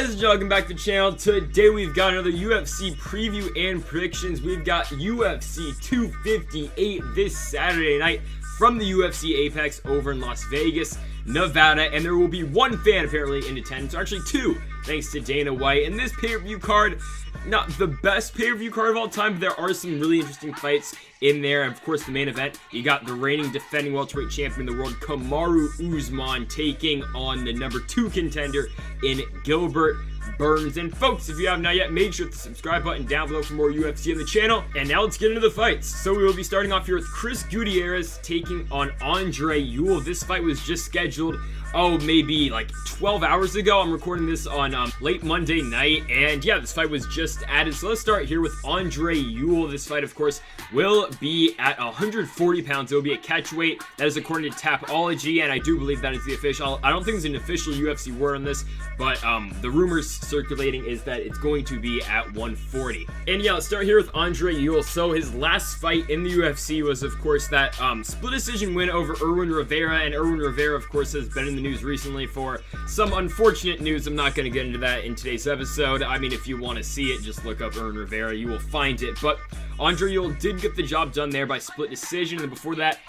Guys, welcome back to the channel. Today we've got another UFC preview and predictions. We've got UFC 258 this Saturday night from the UFC Apex over in Las Vegas, Nevada, and there will be one fan apparently in attendance, or actually two, thanks to Dana White. And this pay-per-view card, not the best pay-per-view card of all time, but there are some really interesting fights in there. And of course, the main event, you got the reigning defending welterweight champion in the world, Kamaru Usman, taking on the number 2 contender in Gilbert Burns. And folks, if you have not yet, make sure to subscribe button down below for more UFC on the channel. And now let's get into the fights. So we will be starting off here with Chris Gutierrez taking on Andre Ewell. This fight was just scheduled, maybe like 12 hours ago. I'm recording this on late Monday night, and yeah, this fight was just added. So let's start here with Andre Ewell. This fight, of course, will be at 140 pounds. It will be a catch weight. That is according to Tapology, and I do believe that is the official. I don't think there's an official UFC word on this, but the rumors circulating is that it's going to be at 140. And yeah, let's start here with Andre Ewell. So his last fight in the UFC was, of course, that split decision win over Irwin Rivera, and Irwin Rivera, of course, has been in the news recently for some unfortunate news. I'm not going to get into that in today's episode. I mean, if you want to see it, just look up Irwin Rivera, you will find it. But Andre Ewell did get the job done there by split decision, and before that,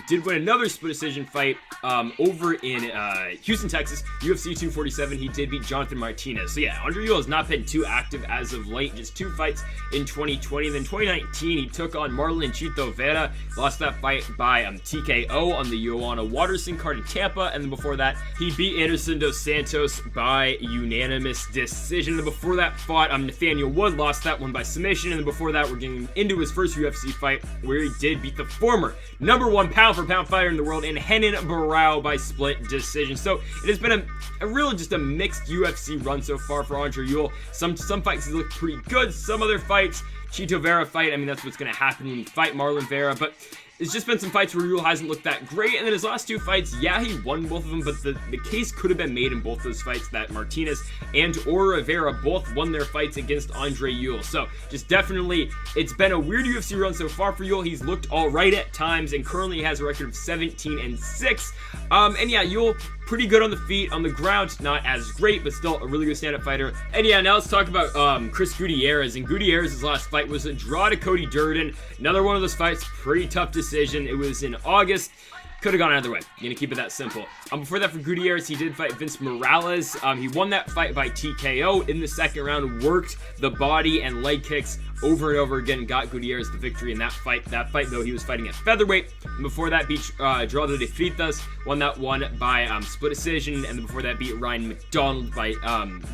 did win another split decision fight over in Houston, Texas, UFC 247. He did beat Jonathan Martinez. So yeah, Andre Ewell has not been too active as of late, just 2 fights in 2020. Then 2019, he took on Marlon Chito Vera, lost that fight by TKO on the Joanna Waterson card in Tampa, and then before that, he beat Anderson Dos Santos by unanimous decision. And then before that fought Nathaniel Wood, lost that one by submission, and then before that, we're getting into his first UFC fight, where he did beat the former #1 pound-for-pound fighter in the world in Renan Barão by split decision. So it has been a really just a mixed UFC run so far for Andre Ewell. Some fights he looked pretty good, some other fights, Chito Vera fight, I mean, that's what's going to happen when you fight Marlon Vera, but it's just been some fights where Ewell hasn't looked that great, and then his last 2 fights, yeah, he won both of them, but the case could have been made in both those fights that Martinez and Rivera both won their fights against Andre Ewell. So just definitely, it's been a weird UFC run so far for Ewell. He's looked all right at times, and currently has a record of 17-6. And yeah, Ewell, pretty good on the feet. On the ground, not as great, but still a really good stand-up fighter. And yeah, now let's talk about Chris Gutierrez. And Gutierrez's last fight was a draw to Cody Durden. Another one of those fights, pretty tough decision. It was in August. Could have gone either way. You're gonna keep it that simple. Before that, for Gutierrez, he did fight Vince Morales. He won that fight by TKO in the second round, worked the body and leg kicks over and over again, got Gutierrez the victory in that fight. That fight, though, he was fighting at featherweight. And before that, beat Geraldo de Freitas, won that one by split decision, and then before that, beat Ryan McDonald by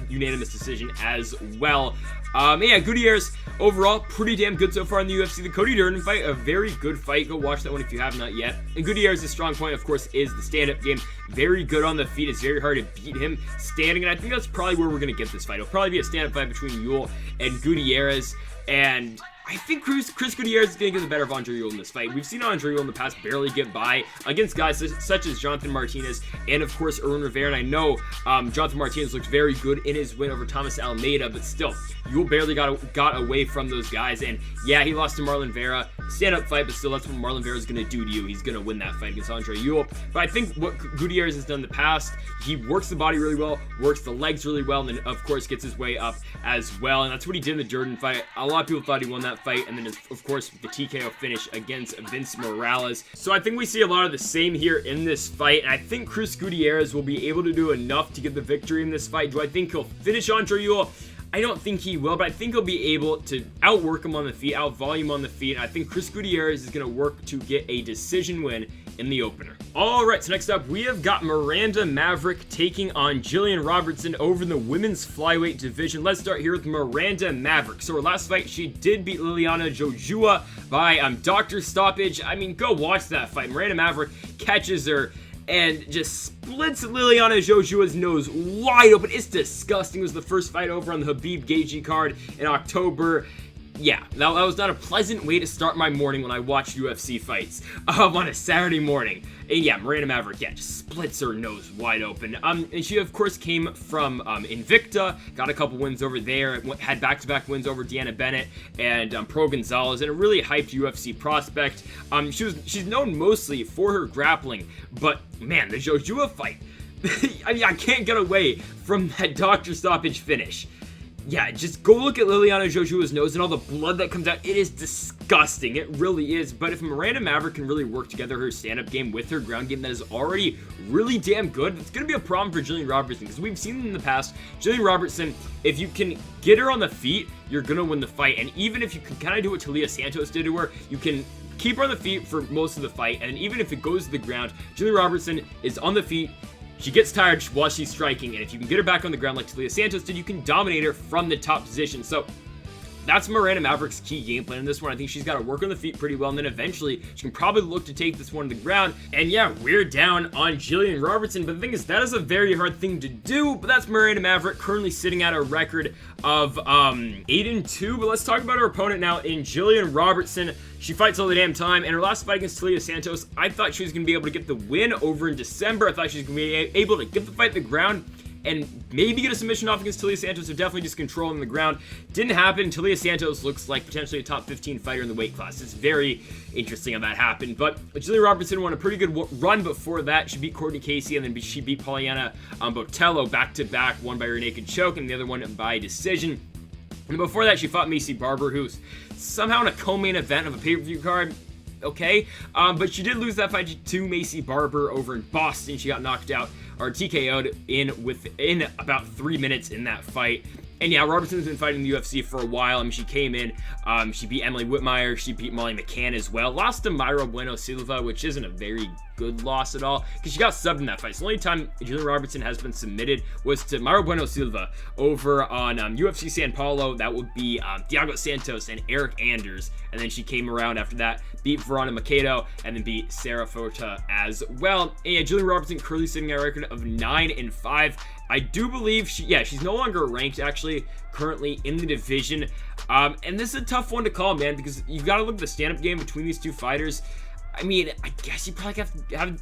unanimous decision as well. Yeah, Gutierrez, overall, pretty damn good so far in the UFC. The Cody Durden fight, a very good fight. Go watch that one if you have not yet. And Gutierrez's strong point, of course, is the stand-up game. Very good on the feet. It's very hard to beat him standing, and I think that's probably where we're going to get this fight. It'll probably be a stand-up fight between Ewell and Gutierrez, and I think Chris Gutierrez is going to get the better of Andre Ewell in this fight. We've seen Andre Ewell in the past barely get by against guys such as Jonathan Martinez and, of course, Irwin Rivera. And I know Jonathan Martinez looked very good in his win over Thomas Almeida, but still, Ewell barely got away from those guys. And yeah, he lost to Marlon Vera. Stand-up fight, but still, that's what Marlon Vera is going to do to you. He's going to win that fight against Andre Ewell. But I think what Gutierrez has done in the past, he works the body really well, works the legs really well, and then, of course, gets his way up as well. And that's what he did in the Durden fight. A lot of people thought he won that fight, and then, of course, the TKO finish against Vince Morales. So I think we see a lot of the same here in this fight, and I think Chris Gutierrez will be able to do enough to get the victory in this fight. Do I think he'll finish Andre Ewell? I don't think he will, but I think he'll be able to outwork him on the feet, out-volume on the feet. I think Chris Gutierrez is going to work to get a decision win in the opener. Alright, so next up, we have got Miranda Maverick taking on Jillian Robertson over in the women's flyweight division. Let's start here with Miranda Maverick. So her last fight, she did beat Liliana Jojua by doctor stoppage. I mean, go watch that fight. Miranda Maverick catches her and just splits Liliana Jojua's nose wide open. It's disgusting. It was the first fight over on the Habib Gaethje card in October. Yeah, that was not a pleasant way to start my morning when I watch UFC fights on a Saturday morning. And yeah, Miranda Maverick, yeah, just splits her nose wide open. And she, of course, came from Invicta, got a couple wins over there, had back-to-back wins over Deanna Bennett and Pro Gonzalez, and a really hyped UFC prospect. She's known mostly for her grappling, but man, the Jojua fight, I mean, I can't get away from that doctor stoppage finish. Yeah, just go look at Liliana Jojo's nose and all the blood that comes out. It is disgusting. It really is. But if Miranda Maverick can really work together her stand-up game with her ground game that is already really damn good, it's going to be a problem for Jillian Robertson, because we've seen in the past, Jillian Robertson, if you can get her on the feet, you're going to win the fight. And even if you can kind of do what Talia Santos did to her, you can keep her on the feet for most of the fight. And even if it goes to the ground, Jillian Robertson is on the feet. She gets tired while she's striking, and if you can get her back on the ground like Talia Santos did, you can dominate her from the top position. So that's Miranda Maverick's key game plan in this one. I think she's got to work on the feet pretty well, and then eventually she can probably look to take this one to the ground. And yeah, we're down on Jillian Robertson, but the thing is, that is a very hard thing to do. But that's Miranda Maverick, currently sitting at a record of 8-2. But let's talk about her opponent now in Jillian Robertson. She fights all the damn time, and her last fight against Talia Santos, I thought she was going to be able to get the win over in December. I thought she was going to be able to get the fight to the ground and maybe get a submission off against Talia Santos, or definitely just controlling the ground. Didn't happen. Talia Santos looks like potentially a top 15 fighter in the weight class. It's very interesting how that happened. But Jillian Robertson won a pretty good run before that. She beat Courtney Casey, and then she beat Polyana Botello back-to-back, one by rear naked choke, and the other one by decision. And before that, she fought Macy Barber, who's somehow in a co-main event of a pay-per-view card. Okay, but she did lose that fight to Macy Barber over in Boston. She got knocked out, or TKO'd within about 3 minutes in that fight. And yeah, Robertson's been fighting the UFC for a while. I mean, she came in, she beat Emily Whitmire, she beat Molly McCann as well. Lost to Mayra Bueno Silva, which isn't a very good loss at all, because she got subbed in that fight. So the only time Jillian Robertson has been submitted was to Mayra Bueno Silva over on UFC San Paulo. That would be Thiago Santos and Eric Anders. And then she came around after that, beat Verona Macedo, and then beat Sarah Forta as well. And yeah, Jillian Robertson currently sitting at a record of 9-5. I do believe she's no longer ranked, actually, currently in the division. And this is a tough one to call, man, because you've got to look at the stand-up game between these two fighters. I mean, I guess you probably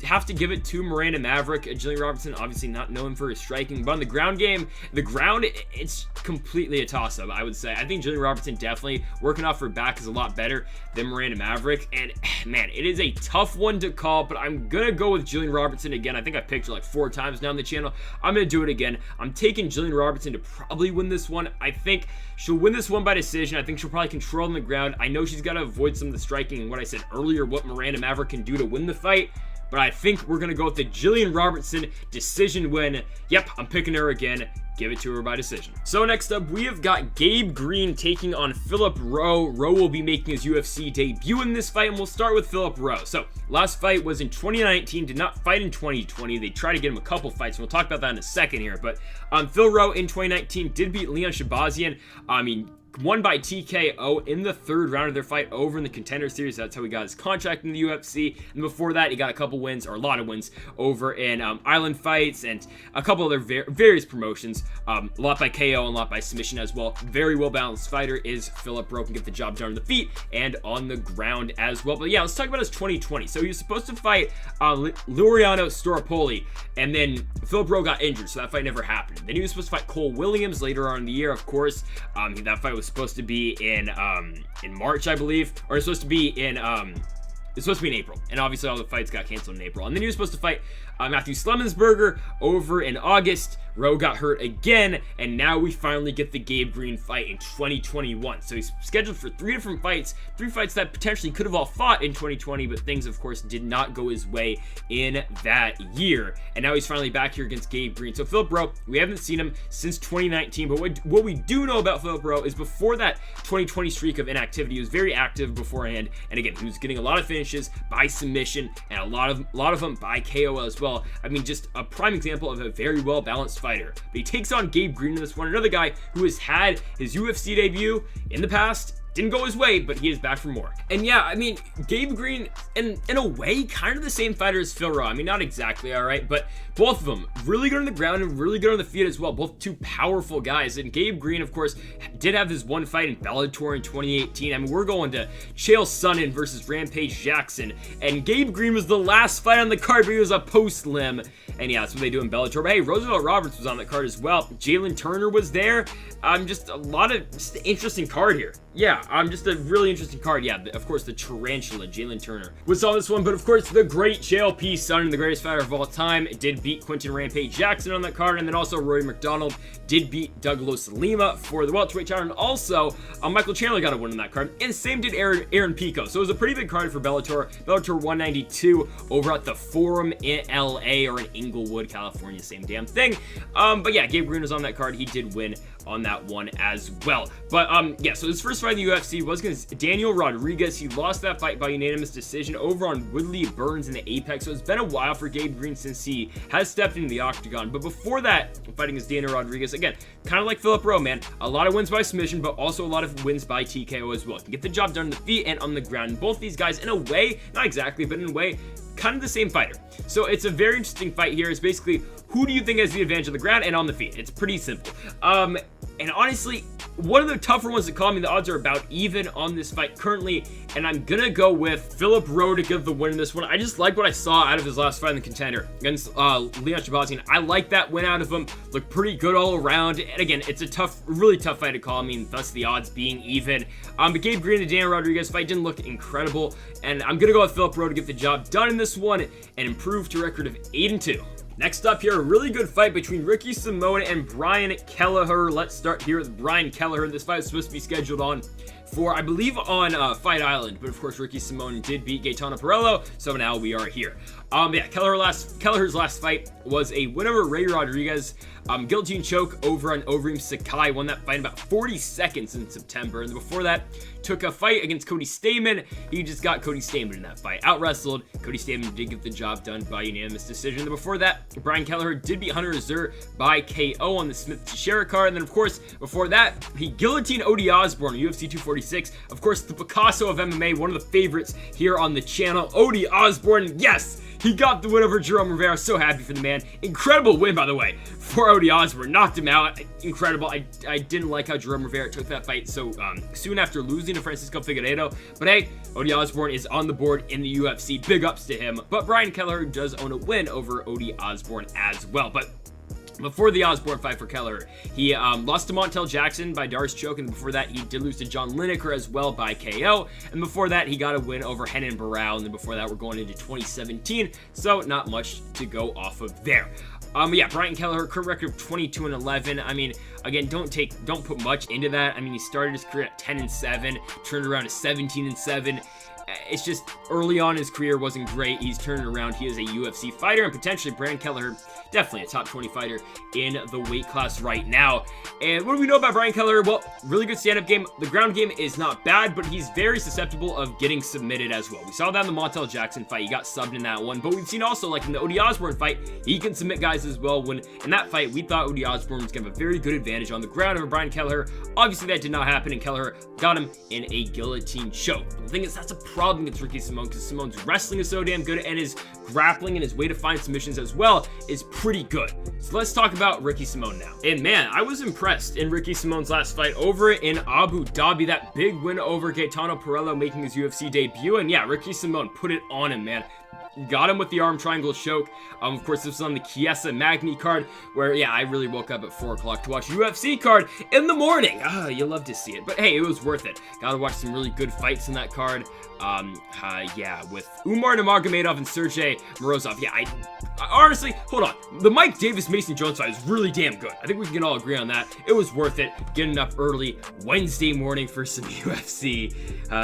have to give it to Miranda Maverick. Jillian Robertson, obviously not known for his striking, but on the ground game, it's completely a toss-up, I would say. I think Jillian Robertson definitely working off her back is a lot better than Miranda Maverick. And man, it is a tough one to call, but I'm gonna go with Jillian Robertson again. I think I've picked her like 4 times now on the channel. I'm gonna do it again. I'm taking Jillian Robertson to probably win this one. I think she'll win this one by decision. I think she'll probably control on the ground. I know she's got to avoid some of the striking and what I said earlier, what Miranda Maverick can do to win the fight, but I think we're gonna go with the Jillian Robertson decision win. Yep, I'm picking her again. Give it to her by decision. So next up, we have got Gabe Green taking on Philip Rowe. Rowe will be making his UFC debut in this fight, and we'll start with Philip Rowe. So last fight was in 2019, did not fight in 2020. They tried to get him a couple fights, and we'll talk about that in a second here. But Phil Rowe in 2019 did beat Leon Shabazian. Won by TKO in the 3rd round of their fight over in the Contender Series. That's how he got his contract in the UFC. And before that, he got a couple wins, or a lot of wins, over in Island Fights and a couple other various promotions. A lot by KO and a lot by submission as well. Very well-balanced fighter is Philip Rowe. Can get the job done on the feet and on the ground as well. But yeah, let's talk about his 2020. So he was supposed to fight Laureano Storopoli, and then Philip Rowe got injured, so that fight never happened. Then he was supposed to fight Cole Williams later on in the year, of course. That fight was supposed to be in March, I believe, or it's supposed to be in April, and obviously all the fights got canceled in April. And then he was supposed to fight Matthew Slemensberger over in August. Rowe got hurt again, and now we finally get the Gabe Green fight in 2021. So he's scheduled for 3 different fights, 3 fights that potentially could have all fought in 2020, but things, of course, did not go his way in that year. And now he's finally back here against Gabe Green. So Philip Rowe, we haven't seen him since 2019, but what we do know about Philip Rowe is before that 2020 streak of inactivity, he was very active beforehand, and again, he was getting a lot of finishes by submission, and a lot of them by KO as well. I mean, just a prime example of a very well-balanced fighter. But he takes on Gabe Green in this one, another guy who has had his UFC debut in the past. Didn't go his way, but he is back for more. And yeah, I mean, Gabe Green, in a way, kind of the same fighter as Phil Rowe. I mean, not exactly, all right, but both of them really good on the ground and really good on the feet as well. Both 2 powerful guys. And Gabe Green, of course, did have this one fight in Bellator in 2018. I mean, we're going to Chael Sonnen versus Rampage Jackson. And Gabe Green was the last fight on the card, but he was a post-limb. And yeah, that's what they do in Bellator. But hey, Roosevelt Roberts was on the card as well. Jalen Turner was there. Just a lot of interesting card here. Yeah, just a really interesting card. Yeah, of course, the Tarantula, Jalen Turner was on this one, but of course, the great JLP Son, the greatest fighter of all time, did beat Quentin Rampage Jackson on that card, and then also Rory McDonald did beat Douglas Lima for the welterweight title, and also Michael Chandler got a win on that card, and same did Aaron Pico. So it was a pretty big card for Bellator 192 over at the Forum in LA, or in Inglewood, California, same damn thing. But yeah, Gabe Green was on that card. He did win on that one as well. But yeah, so his first fight in the UFC was against Daniel Rodriguez. He lost that fight by unanimous decision over on Woodley Burns in the Apex. So it's been a while for Gabe Green since he has stepped into the octagon. But before that, fighting against Daniel Rodriguez, again, kind of like Philip Rowe, man, a lot of wins by submission, but also a lot of wins by TKO as well. Can get the job done on the feet and on the ground. And both these guys, in a way, not exactly, but in a way, kind of the same fighter. So it's a very interesting fight here. It's basically, who do you think has the advantage on the ground and on the feet? It's pretty simple. And honestly, one of the tougher ones to call me, the odds are about even on this fight currently, and I'm gonna go with Philip Rowe to give the win in this one. I just like what I saw out of his last fight in the Contender against Leon Shabazian. I like that win out of him. Looked pretty good all around. And again, it's a tough, really tough fight to call. I mean, thus the odds being even. But Gabe Green and Daniel Rodriguez fight didn't look incredible, and I'm gonna go with Philip Rowe to get the job done in this one and improve to a record of 8-2. Next up here, a really good fight between Ricky Simón and Brian Kelleher. Let's start here with Brian Kelleher. This fight is supposed to be scheduled on for, I believe, on Fight Island, but of course Ricky Simón did beat Gaetano Perello, so now we are here. Yeah, Kelleher's last fight was a win over Ray Rodriguez. Guillotine choke over on Overeem Sakai. Won that fight in about 40 seconds in September. And before that, took a fight against Cody Stamann. He just got Cody Stamann in that fight. Out-wrestled. Cody Stamann did get the job done by unanimous decision. And before that, Brian Kelleher did beat Hunter Azur by KO on the Smith-Teixeira card. And then, of course, before that, he guillotined Odi Osbourne, UFC 246. Of course, the Picasso of MMA, one of the favorites here on the channel. Odi Osbourne, yes! He got the win over Jerome Rivera. So happy for the man. Incredible win, by the way, for Odi Osbourne. Knocked him out. Incredible. I didn't like how Jerome Rivera took that fight so soon after losing to Francisco Figueiredo. But hey, Odi Osbourne is on the board in the UFC. Big ups to him. But Brian Kelleher does own a win over Odi Osbourne as well. But before the Osbourne fight for Kelleher, he lost to Montel Jackson by Darce choke, and before that, he did lose to John Lineker as well by KO, and before that, he got a win over Renan Barão, and then before that, we're going into 2017, so not much to go off of there. Yeah, Brian Kelleher, current record of 22-11. I mean, again, don't put much into that. I mean, he started his career at 10-7, turned around to 17-7. It's just early on his career wasn't great. He's turned around. He is a UFC fighter, and potentially Brian Kelleher, definitely a top 20 fighter in the weight class right now. And what do we know about Brian Kelleher? Well, really good stand-up game. The ground game is not bad, but he's very susceptible of getting submitted as well. We saw that in the Montel Jackson fight. He got subbed in that one, but we've seen also, like in the Odi Osbourne fight, he can submit guys as well. When in that fight, we thought Odi Osbourne was going to have a very good advantage on the ground over Brian Kelleher. Obviously, that did not happen, and Kelleher got him in a guillotine choke. But the thing is, that's a problem against Ricky Simón, because Simon's wrestling is so damn good, and his grappling and his way to find submissions as well is pretty good. So let's talk about Ricky Simón now. And man, I was impressed in Ricky Simon's last fight over in Abu Dhabi. That big win over Gaetano Perello, making his UFC debut. And yeah, Ricky Simón put it on him, man. Got him with the arm triangle choke. Of course, this was on the Chiesa Magni card, where, yeah, I really woke up at 4 o'clock to watch UFC card in the morning. You love to see it. But hey, it was worth it. Got to watch some really good fights in that card. Yeah, with Umar Nurmagomedov and Sergey Morozov. Yeah, I honestly, hold on. The Mike Davis Mason Jones fight is really damn good. I think we can all agree on that. It was worth it. Getting up early Wednesday morning for some UFC.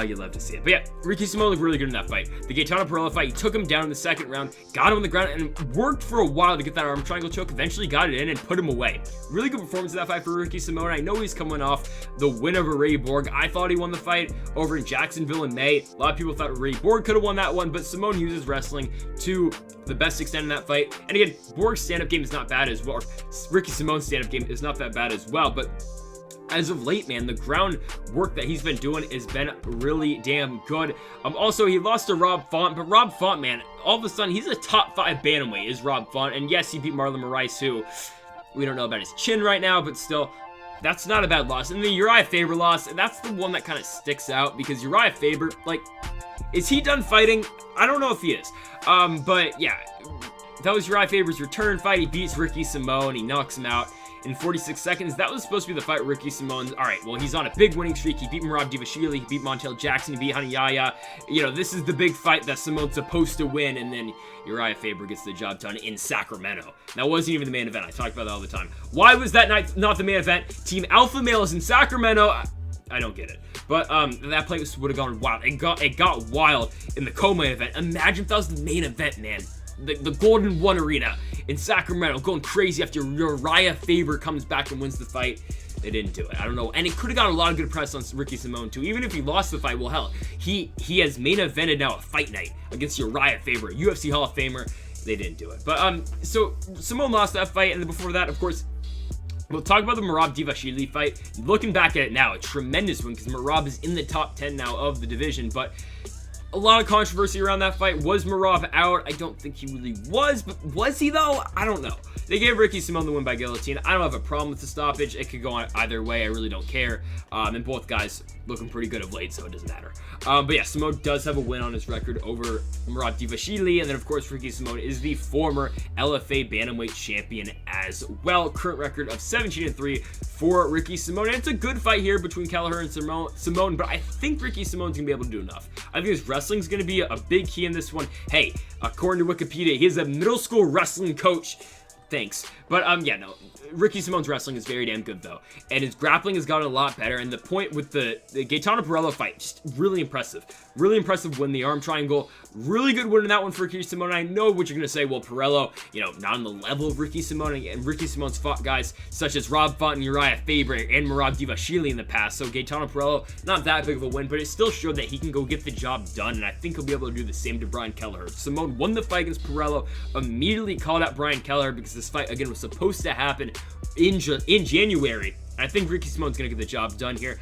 You love to see it. But yeah, Ricky Simón looked really good in that fight. The Gaetano Perello fight, he took him down in the second round, got him on the ground, and worked for a while to get that arm triangle choke. Eventually got it in and put him away. Really good performance in that fight for Ricky Simón. I know he's coming off the win over Ray Borg. I thought he won the fight over in Jacksonville in May. A lot of people thought Ray Borg could have won that one, but Simón uses wrestling to the best extent in that fight. And again, Borg's stand-up game is not bad as well. Or Ricky Simon's stand-up game is not that bad as well, but as of late, man, the ground work that he's been doing has been really damn good. Also, he lost to Rob Font, but Rob Font, man, all of a sudden, he's a top 5 bantamweight, is Rob Font. And yes, he beat Marlon Moraes, who we don't know about his chin right now, but still, that's not a bad loss. And the Uriah Faber loss, and that's the one that kind of sticks out, because Uriah Faber, like, is he done fighting? I don't know if he is. But yeah, that was Uriah Faber's return fight. He beats Ricky Simón, he knocks him out. in 46 seconds. That was supposed to be the fight Ricky Simón. All right, well, he's on a big winning streak. He beat Merab Dvalishvili, he beat Montel Jackson, he beat Hanayaya. You know, this is the big fight that Simón's supposed to win, and then Uriah Faber gets the job done in Sacramento. That wasn't even the main event. I talk about that all the time. Why was that night not the main event? Team Alpha Male is in Sacramento. I don't get it. But that place would have gone wild. It got wild in the co-main event. Imagine if that was the main event, man. The Golden One Arena in Sacramento going crazy after Uriah Faber comes back and wins the fight. They didn't do it. I don't know. And it could have got a lot of good press on Ricky Simón too. Even if he lost the fight, well, hell, he has main evented now a fight night against Uriah Faber, UFC Hall of Famer. They didn't do it. But so Simón lost that fight, and then before that, of course, we'll talk about the Merab Dvalishvili fight. Looking back at it now, a tremendous one because Merab is in the top 10 now of the division, but a lot of controversy around that fight. Was Merab out? I don't think he really was, but was he though? I don't know. They gave Ricky Simón the win by guillotine. I don't have a problem with the stoppage. It could go on either way. I really don't care. And both guys looking pretty good of late, so it doesn't matter. But yeah, Simón does have a win on his record over Merab Dvalishvili, and then of course Ricky Simón is the former LFA bantamweight champion as well. Current record of 17-3 for Ricky Simón, and it's a good fight here between Kelleher and Simón, but I think Ricky Simón's gonna be able to do enough. I think his wrestling's gonna be a big key in this one. Hey, according to Wikipedia, he is a middle school wrestling coach. Thanks. But yeah, no, Ricky Simón's wrestling is very damn good though, and his grappling has gotten a lot better, and the point with the Gaetano Pirello fight, just really impressive win, the arm triangle, really good win in that one for Ricky Simón. I know what you're gonna say, well, Pirello, you know, not on the level of Ricky Simón, and Ricky Simón's fought guys such as Rob Font and Uriah Faber and Merab Dvalishvili in the past, so Gaetano Pirello, not that big of a win, but it still showed that he can go get the job done, and I think he'll be able to do the same to Brian Kelleher. Simón won the fight against Pirello, immediately called out Brian Kelleher because this fight, again, was supposed to happen in January. I think Ricky Simón's gonna get the job done here.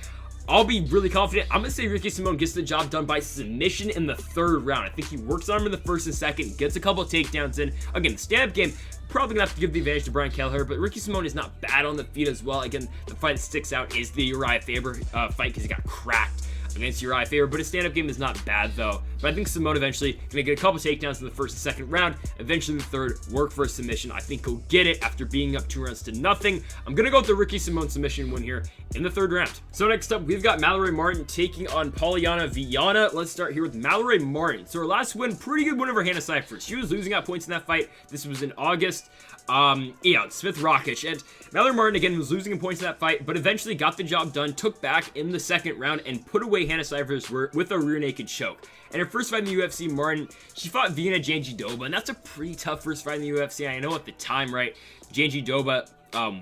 I'll be really confident. I'm gonna say Ricky Simón gets the job done by submission in the third round. I think he works on him in the first and second, gets a couple of takedowns in. Again, the stand-up game, probably gonna have to give the advantage to Brian Kelleher, but Ricky Simón is not bad on the feet as well. Again, the fight that sticks out is the Uriah Faber fight because he got cracked against Uriah Faber, but his stand-up game is not bad though. But I think Simón eventually gonna get a couple takedowns in the first and second round, eventually the third, work for a submission. I think he'll get it after being up 2-0. I'm gonna go with the Ricky Simón submission win here in the third round. So next up, we've got Mallory Martin taking on Polyana Viana. Let's start here with Mallory Martin. So her last win, pretty good win over Hannah Cifers. She was losing out points in that fight. This was in August. Yeah, Smith Rockich, and Mallory Martin again was losing in points in that fight, but eventually got the job done, took back in the second round, and put away Hannah Cifers with a rear naked choke. And her first fight in the UFC, Martin, she fought Viana Jandiroba, and that's a pretty tough first fight in the UFC. I know at the time, right, Jandiroba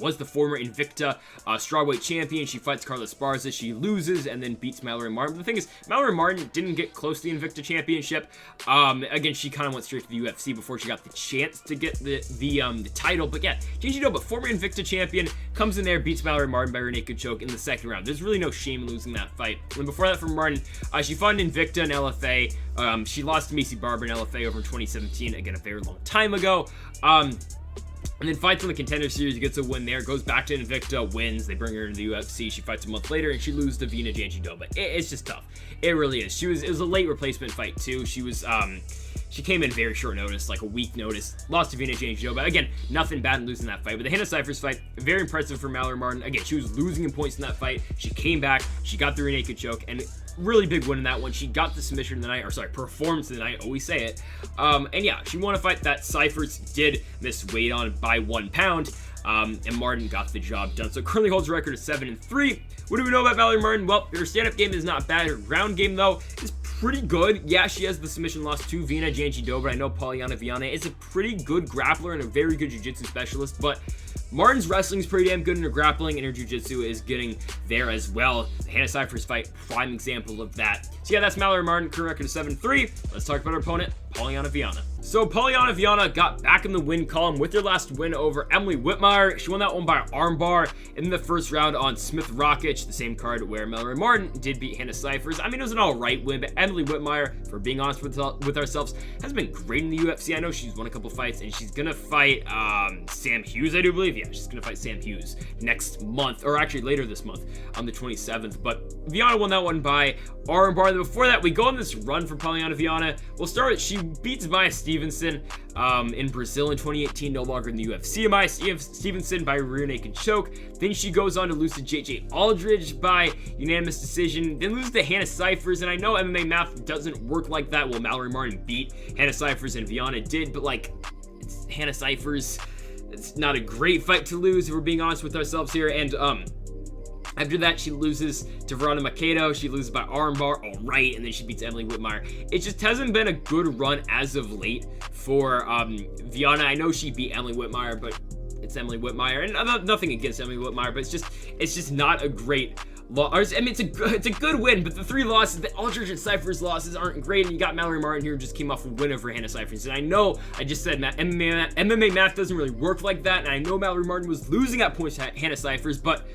was the former Invicta strawweight champion. She fights Carla Esparza, she loses, and then beats Mallory Martin. But the thing is, Mallory Martin didn't get close to the Invicta championship. Again, she kind of went straight to the UFC before she got the chance to get the title. But yeah, Jandiroba, former Invicta champion, comes in there, beats Mallory Martin by her naked choke in the second round. There's really no shame in losing that fight. And before that, for Martin, she fought in Invicta and LFA. She lost to Macy Barber in LFA over in 2017, again, a very long time ago. And then fights on the Contender Series, gets a win there, goes back to Invicta, wins, they bring her into the UFC, she fights a month later, and she loses to Viana Jandiroba. It's just tough. It really is. It was a late replacement fight, too. She came in very short notice, like a week notice, lost to Viana Jandiroba. Again, nothing bad in losing that fight, but the Hannah Cifers fight, very impressive for Mallory Martin. Again, she was losing in points in that fight. She came back, she got the rear naked choke, and really big win in that one. She got the submission of the night, or sorry, performance of the night, always say it. And yeah, she won a fight that Cifers did miss weight on by 1 pound. And Martin got the job done. So currently holds a record of 7-3. What do we know about Mallory Martin? Well, her stand-up game is not bad. Her ground game, though, is pretty good. Yeah, she has the submission loss to Viana Jandiroba. I know Polyana Viana is a pretty good grappler and a very good jiu-jitsu specialist, but Martin's wrestling is pretty damn good, and her grappling and her jiu-jitsu is getting there as well. The Hannah Cifers fight, prime example of that. So yeah, that's Mallory Martin, current record of 7-3. Let's talk about her opponent, Polyana Viana. So Polyana Viana got back in the win column with her last win over Emily Whitmire. She won that one by armbar in the first round on Smith Rockich, the same card where Mallory Martin did beat Hannah Cifers. I mean, it was an alright win, but Emily Whitmire, for being honest with ourselves, has been great in the UFC. I know she's won a couple fights, and she's gonna fight Sam Hughes, I do believe. Yeah, she's gonna fight Sam Hughes next month, or actually later this month on the 27th. But Viana won that one by armbar. Before that, we go on this run for Polyana Viana. We'll start with, she beats Maya Stevens Stevenson in Brazil in 2018, no longer in the UFC. Maya Stevenson by rear naked choke. Then she goes on to lose to JJ Aldridge by unanimous decision. Then loses to Hannah Cifers, and I know MMA math doesn't work like that. Well, Mallory Martin beat Hannah Cifers and Viana did, but like, it's Hannah Cifers. It's not a great fight to lose if we're being honest with ourselves here. And after that, she loses to Verona Macedo. She loses by armbar, all right, and then she beats Emily Whitmire. It just hasn't been a good run as of late for Viana. I know she beat Emily Whitmire, but it's Emily Whitmire, and nothing against Emily Whitmire, but it's just not a great loss. I mean, it's a good win, but the 3 losses, the Aldridge and Cifers losses aren't great, and you got Mallory Martin here who just came off a win over Hannah Cifers. And I know I just said MMA math doesn't really work like that, and I know Mallory Martin was losing at points to Hannah Cifers, but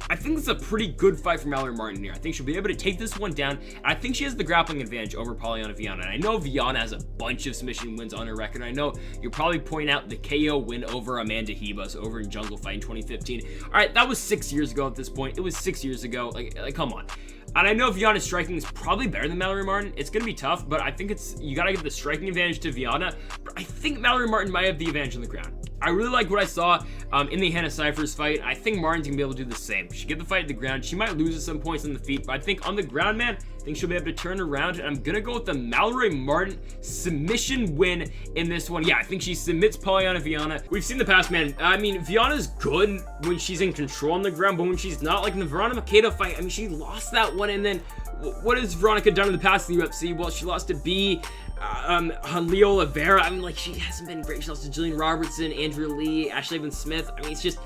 I think this is a pretty good fight for Mallory Martin here. I think she'll be able to take this one down, and I think she has the grappling advantage over Polyana Viana. And I know Viana has a bunch of submission wins on her record. I know you'll probably point out the KO win over Amanda Hebus over in Jungle Fight in 2015. All right, that was 6 years ago at this point. It was 6 years ago. Like come on. And I know Viana's striking is probably better than Mallory Martin. It's going to be tough, but I think you got to give the striking advantage to Viana. But I think Mallory Martin might have the advantage on the ground. I really like what I saw in the Hannah Cifers fight. I think Martin's going to be able to do the same. She get the fight at the ground. She might lose at some points on the feet, but I think on the ground, man, I think she'll be able to turn around, and I'm going to go with the Mallory Martin submission win in this one. Yeah, I think she submits Polyana Viana. We've seen the past, man. I mean, Viana's good when she's in control on the ground, but when she's not, like in the Verona Macedo fight, I mean, she lost that one, and then what has Veronica done in the past in the UFC? Well, she lost to Leo Rivera. I mean, like, she hasn't been great. She lost to Jillian Robertson, Andrea Lee, Ashley Evans Smith. I mean, it's just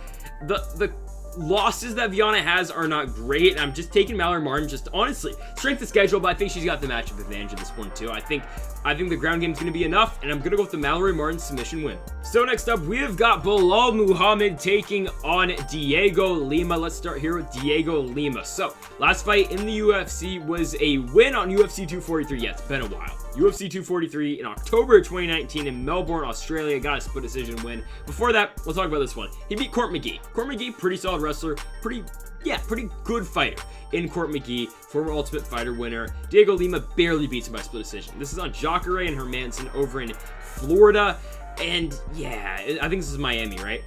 the losses that Viana has are not great. And I'm just taking Mallory Martin, just honestly, strength of schedule, but I think she's got the matchup advantage in this one too. I think the ground game's going to be enough, and I'm going to go with the Mallory Martin submission win. So next up, we have got Belal Muhammad taking on Diego Lima. Let's start here with Diego Lima. So, last fight in the UFC was a win on UFC 243. Yeah, it's been a while. UFC 243 in October 2019 in Melbourne, Australia. Got a split decision win. Before that, let's talk about this one. He beat Court McGee. Court McGee, pretty solid wrestler. Pretty good fighter in Court McGee, former Ultimate Fighter winner. Diego Lima barely beats him by split decision. This is on Jacare and Hermanson over in Florida. And yeah, I think this is Miami, right?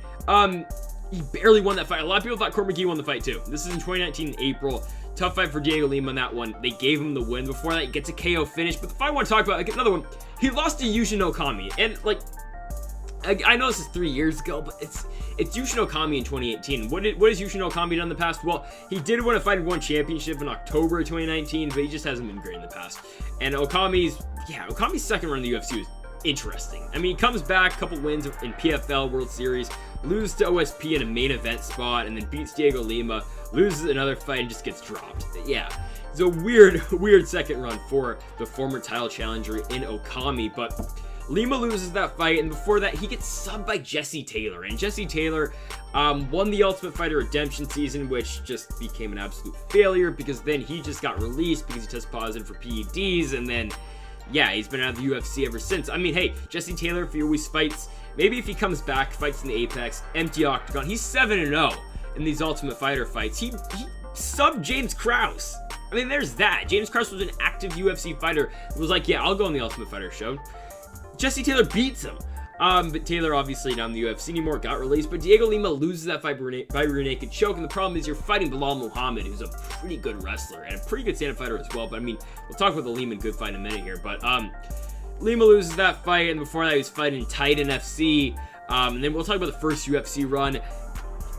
He barely won that fight. A lot of people thought Court McGee won the fight too. This is in 2019 in April. Tough fight for Diego Lima on that one. They gave him the win. Before that, he gets a KO finish. But the fight I want to talk about, like another one, he lost to Yushin Okami. And like, I know this is 3 years ago, but it's Yushin Okami in 2018. What has Yushin Okami done in the past? Well, he did win a Fight One championship in October 2019, but he just hasn't been great in the past. And Okami's second run in the UFC was interesting. I mean, he comes back, a couple wins in PFL World Series, loses to OSP in a main event spot, and then beats Diego Lima, loses another fight, and just gets dropped. Yeah, it's a weird second run for the former title challenger in Okami, but Lima loses that fight, and before that, he gets subbed by Jesse Taylor. And Jesse Taylor won the Ultimate Fighter Redemption season, which just became an absolute failure because then he just got released because he tested positive for PEDs, and then yeah, he's been out of the UFC ever since. I mean, hey, Jesse Taylor, if he always fights, maybe if he comes back, fights in the Apex, empty octagon, he's 7-0 in these Ultimate Fighter fights. He subbed James Krause. I mean, there's that. James Krause was an active UFC fighter who was like, yeah, I'll go on the Ultimate Fighter show. Jesse Taylor beats him. But Taylor obviously not in the UFC anymore, got released. But Diego Lima loses that fight by rear naked choke. And the problem is you're fighting Belal Muhammad, who's a pretty good wrestler and a pretty good stand-up fighter as well. But I mean, we'll talk about the Lima good fight in a minute here. But Lima loses that fight, and before that he was fighting Titan FC. And then we'll talk about the first UFC run.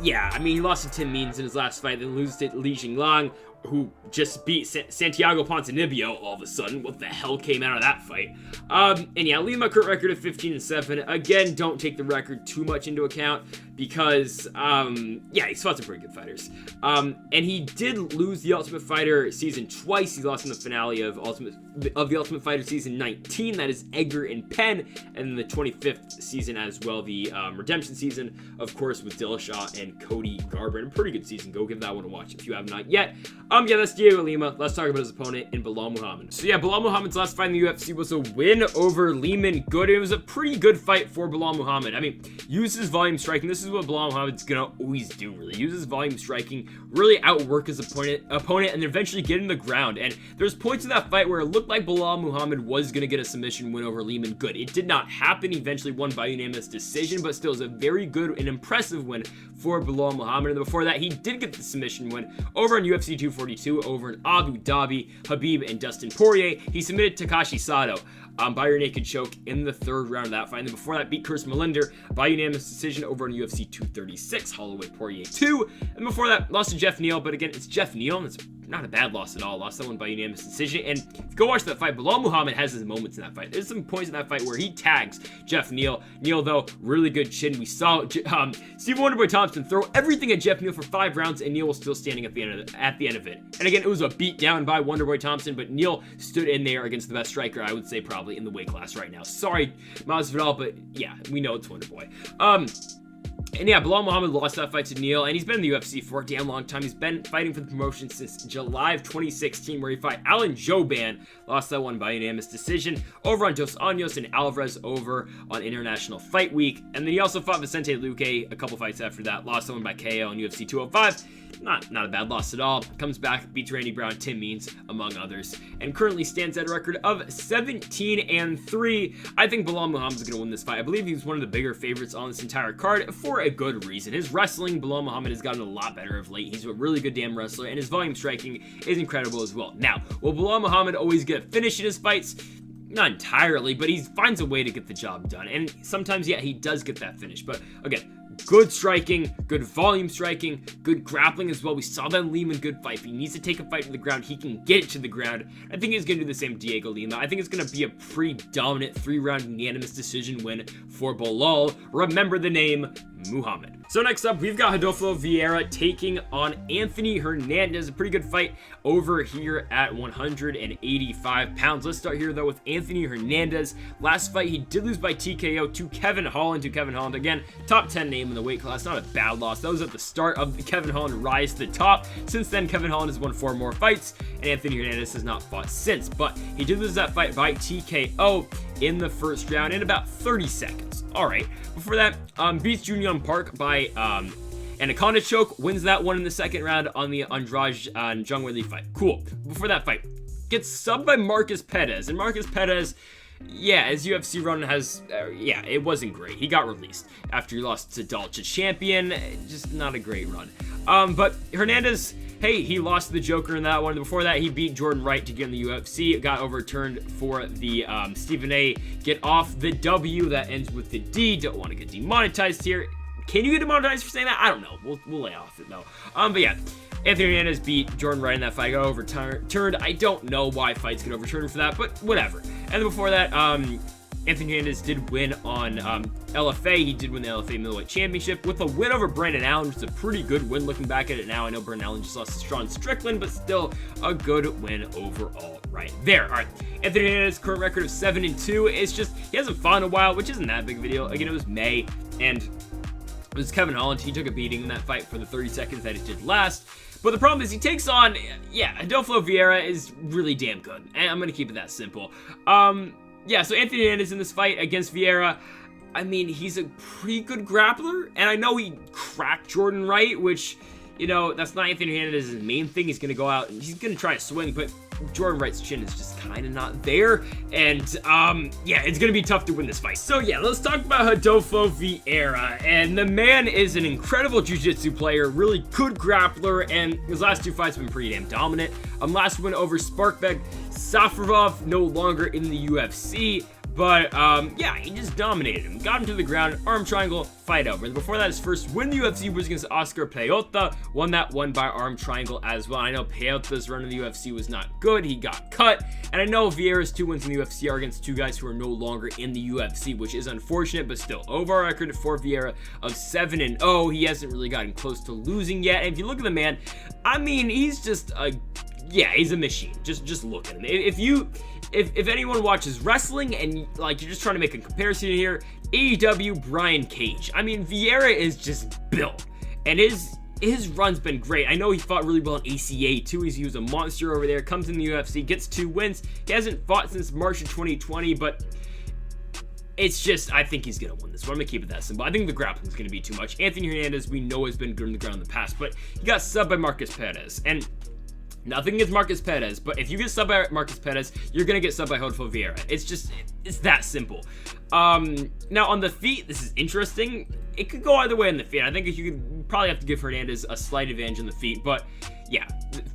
Yeah, I mean, he lost to Tim Means in his last fight, then loses to Li Jingliang, who just beat Santiago Ponzinibbio all of a sudden. What the hell came out of that fight? And yeah, Lima current record of 15-7. Again, don't take the record too much into account because, yeah, he's fought some pretty good fighters. And he did lose the Ultimate Fighter season twice. He lost in the finale of the Ultimate Fighter season 19. That is Edgar and Penn. And then the 25th season as well, the Redemption season, of course, with Dillashaw and Cody Garbrandt. A pretty good season. Go give that one a watch if you have not yet. Yeah, that's Diego Lima. Let's talk about his opponent in Belal Muhammad. So yeah, Belal Muhammad's last fight in the UFC was a win over Lehman Good. It was a pretty good fight for Belal Muhammad. I mean, uses volume striking. This is is what Belal Muhammad's gonna always do, really. Use his volume striking, really outwork his opponent, and eventually get in the ground. And there's points in that fight where it looked like Belal Muhammad was gonna get a submission win over Lima. Good. It did not happen. He eventually won by unanimous decision, but still is a very good and impressive win for Belal Muhammad. And before that, he did get the submission win over in UFC 242 over in Abu Dhabi, Khabib and Dustin Poirier. He submitted Takashi Sato by rear naked choke in the third round of that fight. And then before that, beat Chris Melinder by unanimous decision over in UFC 236, Holloway Poirier 2. And before that, lost to Jeff Neal, but again, it's Jeff Neal, and it's not a bad loss at all. Lost that one by unanimous decision. And if you go watch that fight, Belal Muhammad has his moments in that fight. There's some points in that fight where he tags Jeff Neal. Neal, though, really good chin. We saw Stephen Wonderboy Thompson throw everything at Jeff Neal for 5 rounds, and Neal was still standing at the end of it. And again, it was a beat down by Wonderboy Thompson, but Neal stood in there against the best striker, I would say, probably in the weight class right now. Sorry, Masvidal, but yeah, we know it's Wonderboy. And yeah, Belal Muhammad lost that fight to Neal, and he's been in the UFC for a damn long time. He's been fighting for the promotion since July of 2016, where he fought Alan Jouban, lost that one by unanimous decision, over on Dos Anjos, and Alvarez over on International Fight Week. And then he also fought Vicente Luque a couple fights after that, lost that one by KO in UFC 205. Not a bad loss at all. Comes back, beats Randy Brown, Tim Means, among others, and currently stands at a record of 17-3. I think Belal Muhammad's going to win this fight. I believe he's one of the bigger favorites on this entire card for a good reason. His wrestling, Belal Muhammad has gotten a lot better of late. He's a really good damn wrestler, and his volume striking is incredible as well. Now, will Belal Muhammad always get a finish in his fights? Not entirely, but he finds a way to get the job done. And sometimes, yeah, he does get that finish. But again, good striking, good volume striking, good grappling as well. We saw that in Lima in good fight. If he needs to take a fight to the ground, he can get it to the ground. I think he's going to do the same Diego Lima. I think it's going to be a pretty dominant 3-round unanimous decision win for Belal. Remember the name, Muhammad. So next up, we've got Rodolfo Vieira taking on Anthony Hernandez. A pretty good fight over here at 185 pounds. Let's start here, though, with Anthony Hernandez. Last fight, he did lose by TKO to Kevin Holland. Again, top 10 name in the weight class. Not a bad loss. That was at the start of the Kevin Holland rise to the top. Since then, Kevin Holland has won 4 more fights, and Anthony Hernandez has not fought since. But he did lose that fight by TKO in the first round in about 30 seconds. All right. Before that, beats Junyoung Park by Anaconda choke, wins that one in the second round on the Andrade and Zhang Weili fight. Cool. Before that fight, gets subbed by Marquez Perez, and Marquez Perez, yeah, his UFC run has, it wasn't great. He got released after he lost to Dalcha Champion. Just not a great run. But Hernandez, hey, he lost to the Joker in that one. Before that, he beat Jordan Wright to get in the UFC. It got overturned for the Stephen A. Get off the W. That ends with the D. Don't want to get demonetized here. Can you get demonetized for saying that? I don't know. We'll lay off it, though. But yeah, Anthony Hernandez beat Jordan Wright in that fight. Got overturned. I don't know why fights get overturned for that, but whatever. And then before that, Anthony Hernandez did win on LFA. He did win the LFA Middleweight Championship with a win over Brandon Allen, which is a pretty good win looking back at it now. I know Brandon Allen just lost to Sean Strickland, but still a good win overall right there. All right, Anthony Hernandez's current record of 7-2. It's just, he hasn't fought in a while, which isn't that big of a deal. Again, it was May, and it was Kevin Holland. He took a beating in that fight for the 30 seconds that it did last. But the problem is he takes on, Rodolfo Vieira is really damn good. And I'm going to keep it that simple. So Anthony Hernandez in this fight against Vieira, I mean, he's a pretty good grappler. And I know he cracked Jordan Wright, which, that's not Anthony Hernandez's main thing. He's going to go out and he's going to try to swing, but Jordan Wright's chin is just kind of not there. And, it's going to be tough to win this fight. So, let's talk about Rodolfo Vieira. And the man is an incredible jiu-jitsu player, really good grappler, and his last 2 fights have been pretty damn dominant. Last win over Sparkbeg Safarov, no longer in the UFC. But, he just dominated him. Got him to the ground, arm triangle, fight over. And before that, his first win in the UFC was against Oscar Peota. Won that one by arm triangle as well. I know Peota's run in the UFC was not good. He got cut. And I know Vieira's 2 wins in the UFC are against 2 guys who are no longer in the UFC, which is unfortunate, but still. Overall record for Vieira of 7-0. He hasn't really gotten close to losing yet. And if you look at the man, I mean, he's just he's a machine. Just look at him. If anyone watches wrestling and you're just trying to make a comparison here, AEW Brian Cage. I mean, Vieira is just built, and his run's been great. I know he fought really well in ACA too. He was a monster over there. Comes in the UFC, gets 2 wins. He hasn't fought since March of 2020, but it's just, I think he's going to win this one. I'm going to keep it that simple. I think the grappling is going to be too much. Anthony Hernandez, we know, has been good on the ground in the past, but he got subbed by Marquez Perez. And nothing against Marquez Perez, but if you get subbed by Marquez Perez, you're going to get subbed by Rodolfo Vieira. It's that simple. Now, on the feet, this is interesting. It could go either way on the feet. I think you could probably have to give Hernandez a slight advantage on the feet, but yeah,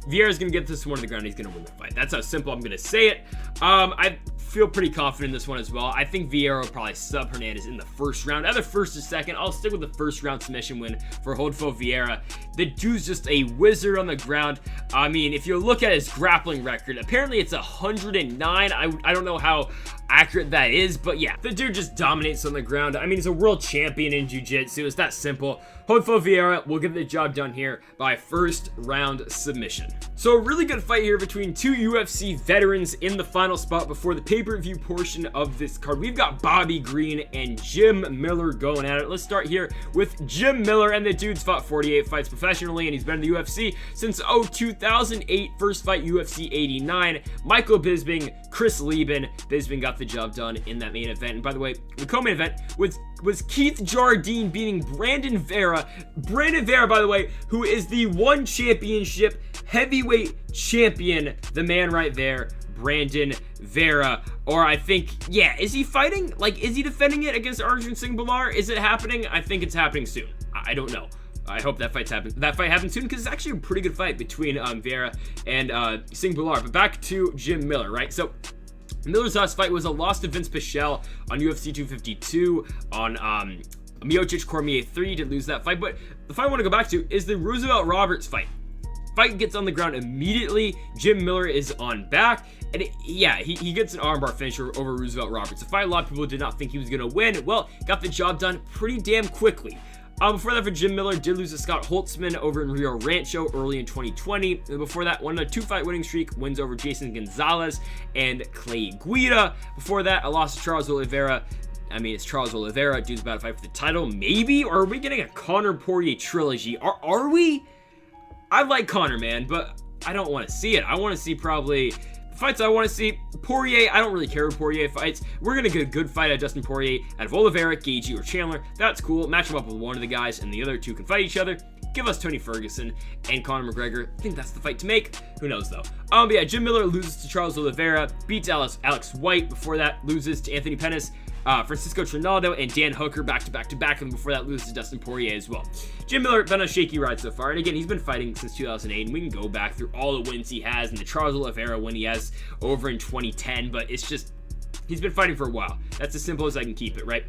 Vieira's going to get this one on the ground. He's going to win the fight. That's how simple I'm going to say it. I feel pretty confident in this one as well. I think Vieira will probably sub Hernandez in the first round. Either first or second. I'll stick with the first round submission win for Rodolfo Vieira. The dude's just a wizard on the ground. I mean, if you look at his grappling record, apparently it's 109. I don't know how accurate that is, but yeah, the dude just dominates on the ground. I mean, he's a world champion in jiu-jitsu. It's that simple. Rodolfo Vieira will get the job done here by first round submission. So a really good fight here between two UFC veterans in the final spot before the pay-per-view portion of this card. We've got Bobby Green and Jim Miller going at it. Let's start here with Jim Miller, and the dude's fought 48 fights professionally, and he's been in the UFC since 2008. First fight, UFC 89. Michael Bisping, Chris Lieben. Bisping got the job done in that main event. And by the way, the co-main event was Keith Jardine beating Brandon Vera. Brandon Vera, by the way, who is the one championship heavyweight champion. The man right there, Brandon Vera. Or I think, yeah, is he fighting? Like, is he defending it against Arjun Singh Bhullar? Is it happening? I think it's happening soon. I don't know. I hope that fight happens soon, because it's actually a pretty good fight between Vieira and Singh Bhullar. But back to Jim Miller, right? So Miller's last fight was a loss to Vince Pichel on UFC 252 on Miocic Cormier 3. He did lose that fight, but the fight I want to go back to is the Roosevelt Roberts fight. Fight gets on the ground immediately. Jim Miller is on back, and he gets an armbar finisher over Roosevelt Roberts. A fight a lot of people did not think he was going to win. Well, got the job done pretty damn quickly. Before that, for Jim Miller, did lose to Scott Holtzman over in Rio Rancho early in 2020. And before that, won a 2-fight winning streak, wins over Jason Gonzalez and Clay Guida. Before that, a loss to Charles Oliveira. I mean, it's Charles Oliveira. Dude's about to fight for the title, maybe? Or are we getting a Conor Poirier trilogy? Are we? I like Conor, man, but I don't want to see it. I want to see probably the fights I want to see. Poirier, I don't really care who Poirier fights. We're going to get a good fight out of Dustin Poirier out of Oliveira, Gaethje, or Chandler. That's cool. Match him up with one of the guys, and the other two can fight each other. Give us Tony Ferguson and Conor McGregor. I think that's the fight to make. Who knows, though? But yeah, Jim Miller loses to Charles Oliveira, beats Alex White. Before that, loses to Anthony Pettis, Francisco Trinaldo, and Dan Hooker back to back, and before that, loses to Dustin Poirier as well. Jim Miller been on a shaky ride so far, and again, he's been fighting since 2008, and we can go back through all the wins he has, and the Charles Oliveira win he has over in 2010, but it's just, he's been fighting for a while. That's as simple as I can keep it, right?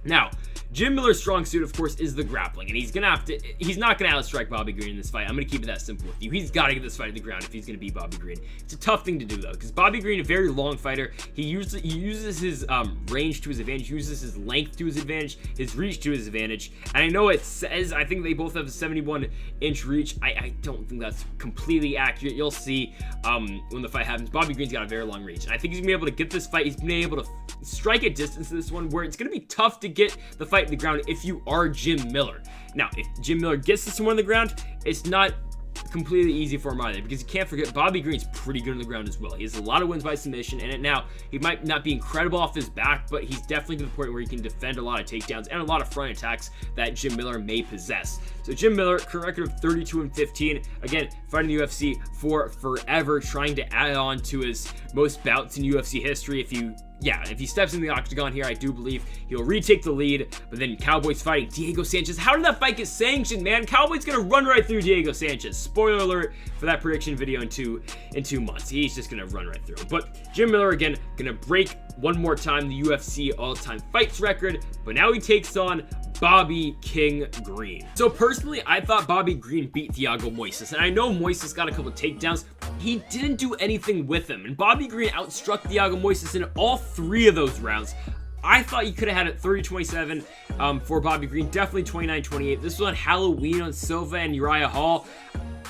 Now, Jim Miller's strong suit, of course, is the grappling, and he's not gonna outstrike Bobby Green in this fight. I'm gonna keep it that simple with you. He's got to get this fight to the ground if he's gonna beat Bobby Green. It's a tough thing to do, though, because Bobby Green, a very long fighter, he uses his range to his advantage, uses his length to his advantage, his reach to his advantage. And I know it says, I think they both have a 71-inch reach. I don't think that's completely accurate. You'll see when the fight happens. Bobby Green's got a very long reach, and I think he's gonna be able to get this fight. He's been able to strike a distance to this one where it's gonna be tough to get the fight to the ground if you are Jim Miller. Now, if Jim Miller gets this one on the ground, it's not completely easy for him either, because you can't forget Bobby Green's pretty good on the ground as well. He has a lot of wins by submission, and now he might not be incredible off his back, but he's definitely to the point where he can defend a lot of takedowns and a lot of front attacks that Jim Miller may possess. So Jim Miller, current record of 32-15, again, fighting the UFC for forever, trying to add on to his most bouts in UFC history. If he steps in the octagon here, I do believe he'll retake the lead. But then Cowboys fighting Diego Sanchez. How did that fight get sanctioned, man? Cowboys gonna run right through Diego Sanchez. Spoiler alert for that prediction video in 2 months. He's just gonna run right through him. But Jim Miller, again, gonna break one more time the UFC all-time fights record. But now he takes on Bobby King Green. So personally, I thought Bobby Green beat Thiago Moises, and I know Moises got a couple takedowns. He didn't do anything with him, and Bobby Green outstruck Thiago Moises in all 3 of those rounds. I thought you could have had it 30-27 for Bobby Green, definitely 29-28. This was on Halloween on Silva and Uriah Hall.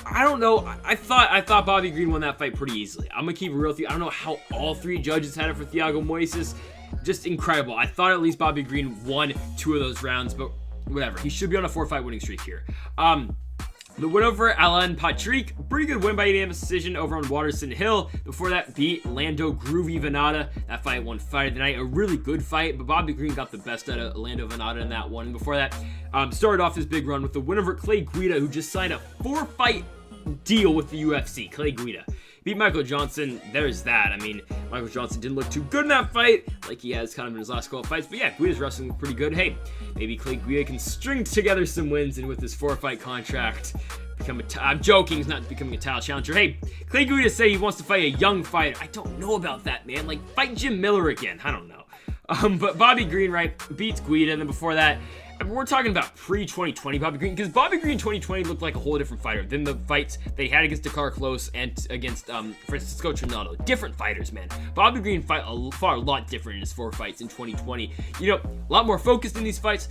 I don't know. I thought Bobby Green won that fight pretty easily. I'm gonna keep it real with you. I don't know how all 3 judges had it for Thiago Moises. Just incredible. I thought at least Bobby Green won 2 of those rounds, but whatever. He should be on a 4-fight winning streak here. The win over Alan Patrick, pretty good win by unanimous decision over on Waterson Hill. Before that, beat Lando Groovy Viana. That fight won fight of the night, a really good fight, but Bobby Green got the best out of Lando Viana in that one. And before that, started off his big run with the win over Clay Guida, who just signed a 4-fight deal with the UFC. Clay Guida beat Michael Johnson. There's that. I mean, Michael Johnson didn't look too good in that fight, like he has kind of in his last couple of fights. But yeah, Guida's wrestling pretty good. Hey, maybe Clay Guida can string together some wins, and with his 4-fight contract, I'm joking, he's not becoming a title challenger. Hey, Clay Guida say he wants to fight a young fighter. I don't know about that, man. Like, fight Jim Miller again. I don't know. But Bobby Green, right, beats Guida, and then before that, we're talking about pre-2020 Bobby Green, because Bobby Green 2020 looked like a whole different fighter than the fights they had against Dakar Close and against Francisco Trinaldo. Different fighters, man. Bobby Green fight a lot different in his 4 fights in 2020. You know, a lot more focused in these fights.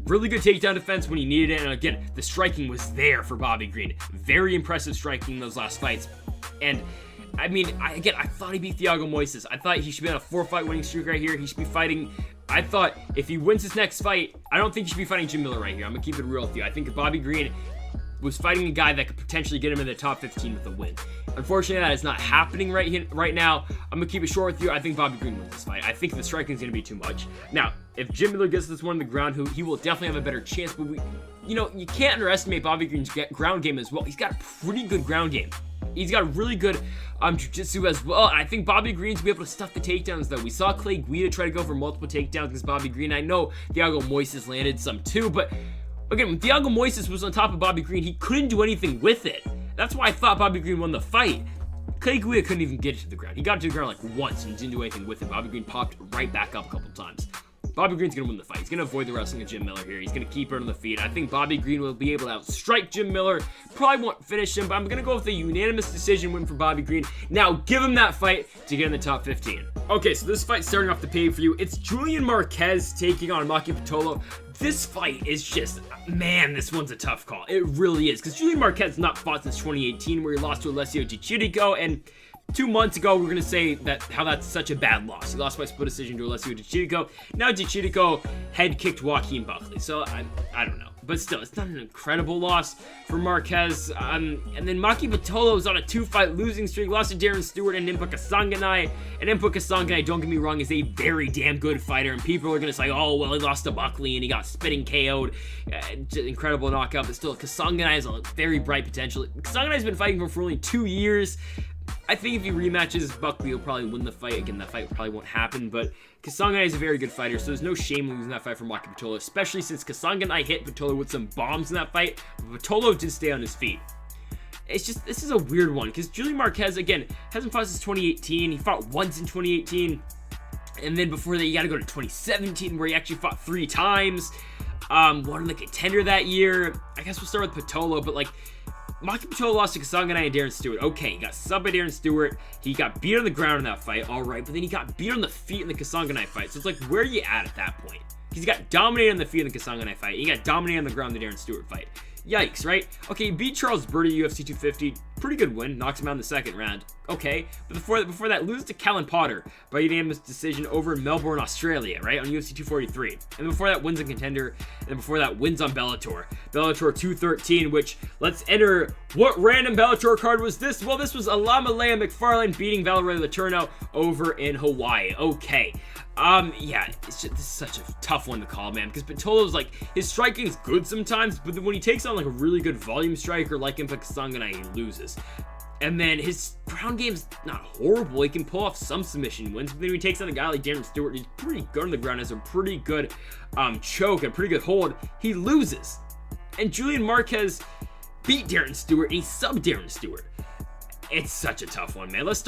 Really good takedown defense when he needed it, and again, the striking was there for Bobby Green. Very impressive striking in those last fights, and I mean, I thought he beat Thiago Moises. I thought he should be on a 4-fight winning streak right here. He should be fighting. I thought if he wins his next fight, I don't think he should be fighting Jim Miller right here. I'm gonna keep it real with you. I think Bobby Green was fighting a guy that could potentially get him in the top 15 with a win. Unfortunately, that is not happening right now. I'm gonna keep it short with you. I think Bobby Green wins this fight. I think the striking is gonna be too much. Now, if Jim Miller gets this one on the ground, he will definitely have a better chance. But you can't underestimate Bobby Green's ground game as well. He's got a pretty good ground game. He's got really good jiu-jitsu as well. And I think Bobby Green's be able to stuff the takedowns, though. We saw Clay Guida try to go for multiple takedowns against Bobby Green. I know Thiago Moises landed some too, but again, when Thiago Moises was on top of Bobby Green, he couldn't do anything with it. That's why I thought Bobby Green won the fight. Clay Guida couldn't even get it to the ground. He got to the ground like once and didn't do anything with it. Bobby Green popped right back up a couple times. Bobby Green's going to win the fight. He's going to avoid the wrestling of Jim Miller here. He's going to keep her on the feet. I think Bobby Green will be able to outstrike Jim Miller. Probably won't finish him, but I'm going to go with a unanimous decision win for Bobby Green. Now, give him that fight to get in the top 15. Okay, so this fight starting off the pay-per-view. It's Julian Marquez taking on Maki Pitolo. This fight is just, man, this one's a tough call. It really is, because Julian Marquez has not fought since 2018, where he lost to Alessio Di Chirico, and 2 months ago, we're going to say how that's such a bad loss. He lost by split decision to Alessio Di Chirico. Now Di Chirico head kicked Joaquin Buckley. So I don't know. But still, it's not an incredible loss for Marquez. And then Maki Pitolo is on a 2-fight losing streak. Lost to Darren Stewart and Impa Kasanganay. And Impa Kasanganay, don't get me wrong, is a very damn good fighter. And people are going to say, oh, well, he lost to Buckley and he got spitting KO'd. Incredible knockout. But still, Kasanganay has a very bright potential. Kasanganay's been fighting for only 2 years. I think if he rematches, Buckley will probably win the fight. Again, that fight probably won't happen, but Kasanganay is a very good fighter, so there's no shame in losing that fight for Maki Pitolo, especially since Kasanganay hit Pitolo with some bombs in that fight, but Pitolo did stay on his feet. It's just, this is a weird one, because Julian Marquez, again, hasn't fought since 2018. He fought once in 2018, and then before that, you gotta go to 2017, where he actually fought 3 times. Won the contender that year. I guess we'll start with Pitolo, but like, Maki Pitolo lost to Kasanganay and Darren Stewart. Okay, he got subbed by Darren Stewart. He got beat on the ground in that fight, alright, but then he got beat on the feet in the Kasanganay fight. So it's like, where are you at that point? Because he got dominated on the feet in the Kasanganay fight. He got dominated on the ground in the Darren Stewart fight. Yikes, right? Okay, he beat Charles Burdi, UFC 250. Pretty good win. Knocks him out in the second round. Okay, but before that, loses to Callan Potter by unanimous decision over in Melbourne, Australia, right? On UFC 243. And before that, wins in Contender. And before that, wins on Bellator. Bellator 213, which, let's enter, what random Bellator card was this? Well, this was Alamalea McFarlane beating Valerie Letourneau over in Hawaii. Okay. Yeah, this is such a tough one to call, man, because Pitolo's, like, his striking is good sometimes, but then when he takes on, like, a really good volume striker like Impa Kasanganay, he loses. And then his ground game's not horrible. He can pull off some submission wins, but then when he takes on a guy like Darren Stewart, he's pretty good on the ground, has a pretty good choke and pretty good hold. He loses. And Julian Marquez beat Darren Stewart, and he subbed Darren Stewart. It's such a tough one, man. Let's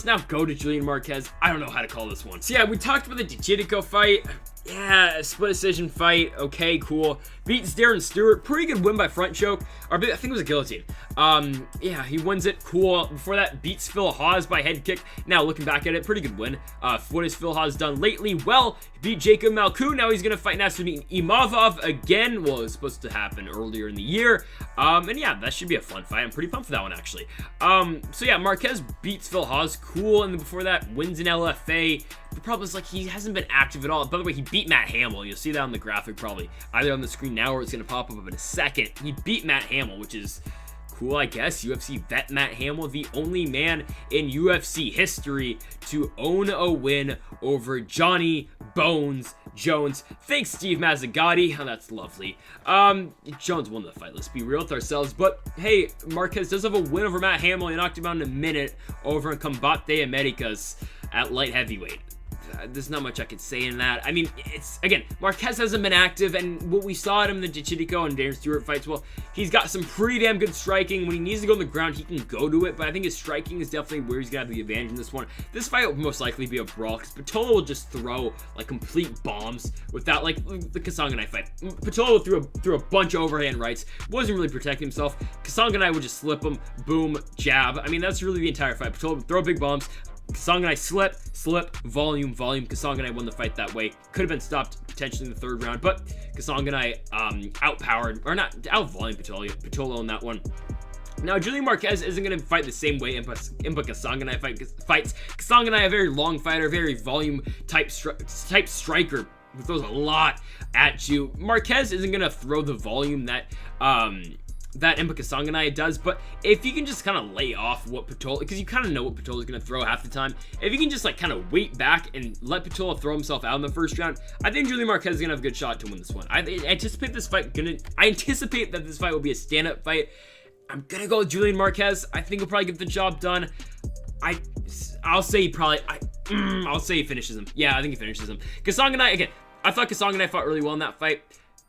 now go to Julian Marquez. I don't know how to call this one. So yeah, we talked about the Di Chirico fight. Yeah, split decision fight. Okay, cool. Beats Darren Stewart. Pretty good win by front choke. Or I think it was a guillotine. Yeah, he wins it. Cool. Before that, beats Phil Hawes by head kick. Now, looking back at it, pretty good win. What has Phil Hawes done lately? Well, he beat Jacob Malkou. Now he's going to fight Nasruddin Imavov again. Well, it was supposed to happen earlier in the year. And yeah, that should be a fun fight. I'm pretty pumped for that one, actually. So yeah, Marquez beats Phil Hawes. Cool. And then before that, wins in LFA. The problem is, like, he hasn't been active at all. By the way, he beat beat Matt Hamill. You'll see that on the graphic probably either on the screen now or it's going to pop up in a second. He beat Matt Hamill, which is cool, I guess. UFC vet Matt Hamill, the only man in UFC history to own a win over Johnny Bones Jones. Thanks, Steve Mazzagatti. Oh, that's lovely. Jones won the fight, let's be real with ourselves. But hey, Marquez does have a win over Matt Hamill. He knocked him out in a minute over in Combate Americas at light heavyweight. There's not much I can say in that. I mean, it's, again, Marquez hasn't been active, and what we saw at him in the Jichirico and Darren Stewart fights, well, he's got some pretty damn good striking. When he needs to go on the ground, he can go to it, but I think his striking is definitely where he's going to have the advantage in this one. This fight will most likely be a brawl, because Pitolo will just throw, like, complete bombs without, like, the Kasanganay fight. Pitolo threw a bunch of overhand rights, wasn't really protecting himself. Kasanganay would just slip him, boom, jab. I mean, that's really the entire fight. Pitolo would throw big bombs, Kasanganay slip, volume. Kasanganay won the fight that way. Could have been stopped potentially in the third round, but Kasanganay out-volume Pitolo in that one. Now, Julian Marquez isn't going to fight the same way Impa Kasanganay fights. Kasanganay, a very long fighter, very volume type striker, who throws a lot at you. Marquez isn't going to throw the volume that Impa Kasanganay does, but if you can just kind of lay off what Pitolo, because you kind of know what Pitolo is going to throw half the time, if you can just like kind of wait back and let Pitolo throw himself out in the first round, I think Julian Marquez is going to have a good shot to win this one. I anticipate that this fight will be a stand-up fight. I'm going to go with Julian Marquez. I think he'll probably get the job done. I'll say he finishes him. Yeah, I think he finishes him. Kasanganay, again, I thought Kasanganay fought really well in that fight.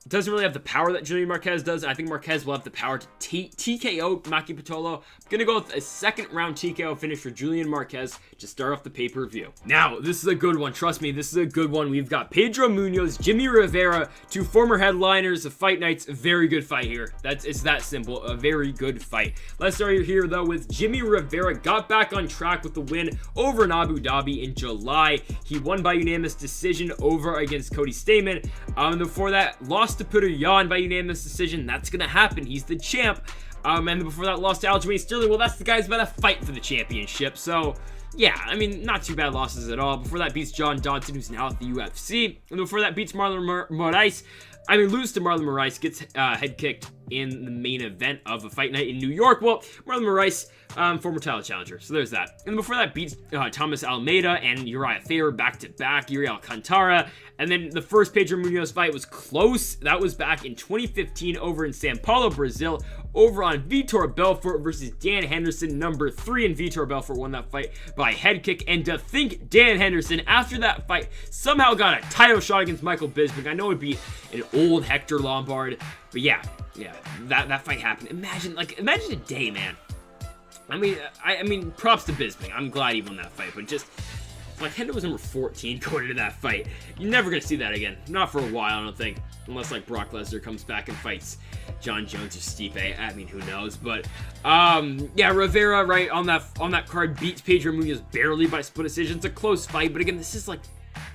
Doesn't really have the power that Julian Marquez does. I think Marquez will have the power to TKO Maki Pitolo. I'm going to go with a second round TKO finish for Julian Marquez to start off the pay-per-view. Now, this is a good one. Trust me, this is a good one. We've got Pedro Munhoz, Jimmy Rivera, two former headliners of Fight Nights. A very good fight here. It's that simple. A very good fight. Let's start here, though, with Jimmy Rivera. Got back on track with the win over in Abu Dhabi in July. He won by unanimous decision over against Cody Stamann. And before that, lost to Peter Yan by unanimous decision. That's gonna happen. He's the champ. And before that, lost to Aljamain Sterling. Well, that's the guy's about to fight for the championship. So, yeah, I mean, not too bad losses at all. Before that, beats John Dodson, who's now at the UFC. And before that, beats Marlon Moraes. Lose to Marlon Moraes, gets head kicked in the main event of a fight night in New York. Well, Marlon Moraes, former title challenger, so there's that. And before that, beats Thomas Almeida and Uriah Faber back-to-back, Yuri Alcantara. And then the first Pedro Munhoz fight was close. That was back in 2015 over in Sao Paulo, Brazil, over on Vitor Belfort versus Dan Henderson, number 3, and Vitor Belfort won that fight by head kick. And to think Dan Henderson, after that fight, somehow got a title shot against Michael Bisping. I know it'd be an old Hector Lombard, but yeah, that fight happened. Imagine a day, man. I mean, props to Bisping. I'm glad he won that fight, but just, like, Hendo was number 14 going into that fight. You're never going to see that again. Not for a while, I don't think. Unless, like, Brock Lesnar comes back and fights John Jones or Stipe. I mean, who knows? But, yeah, Rivera, right, on that card, beats Pedro Munhoz barely by split decision. It's a close fight, but again, this is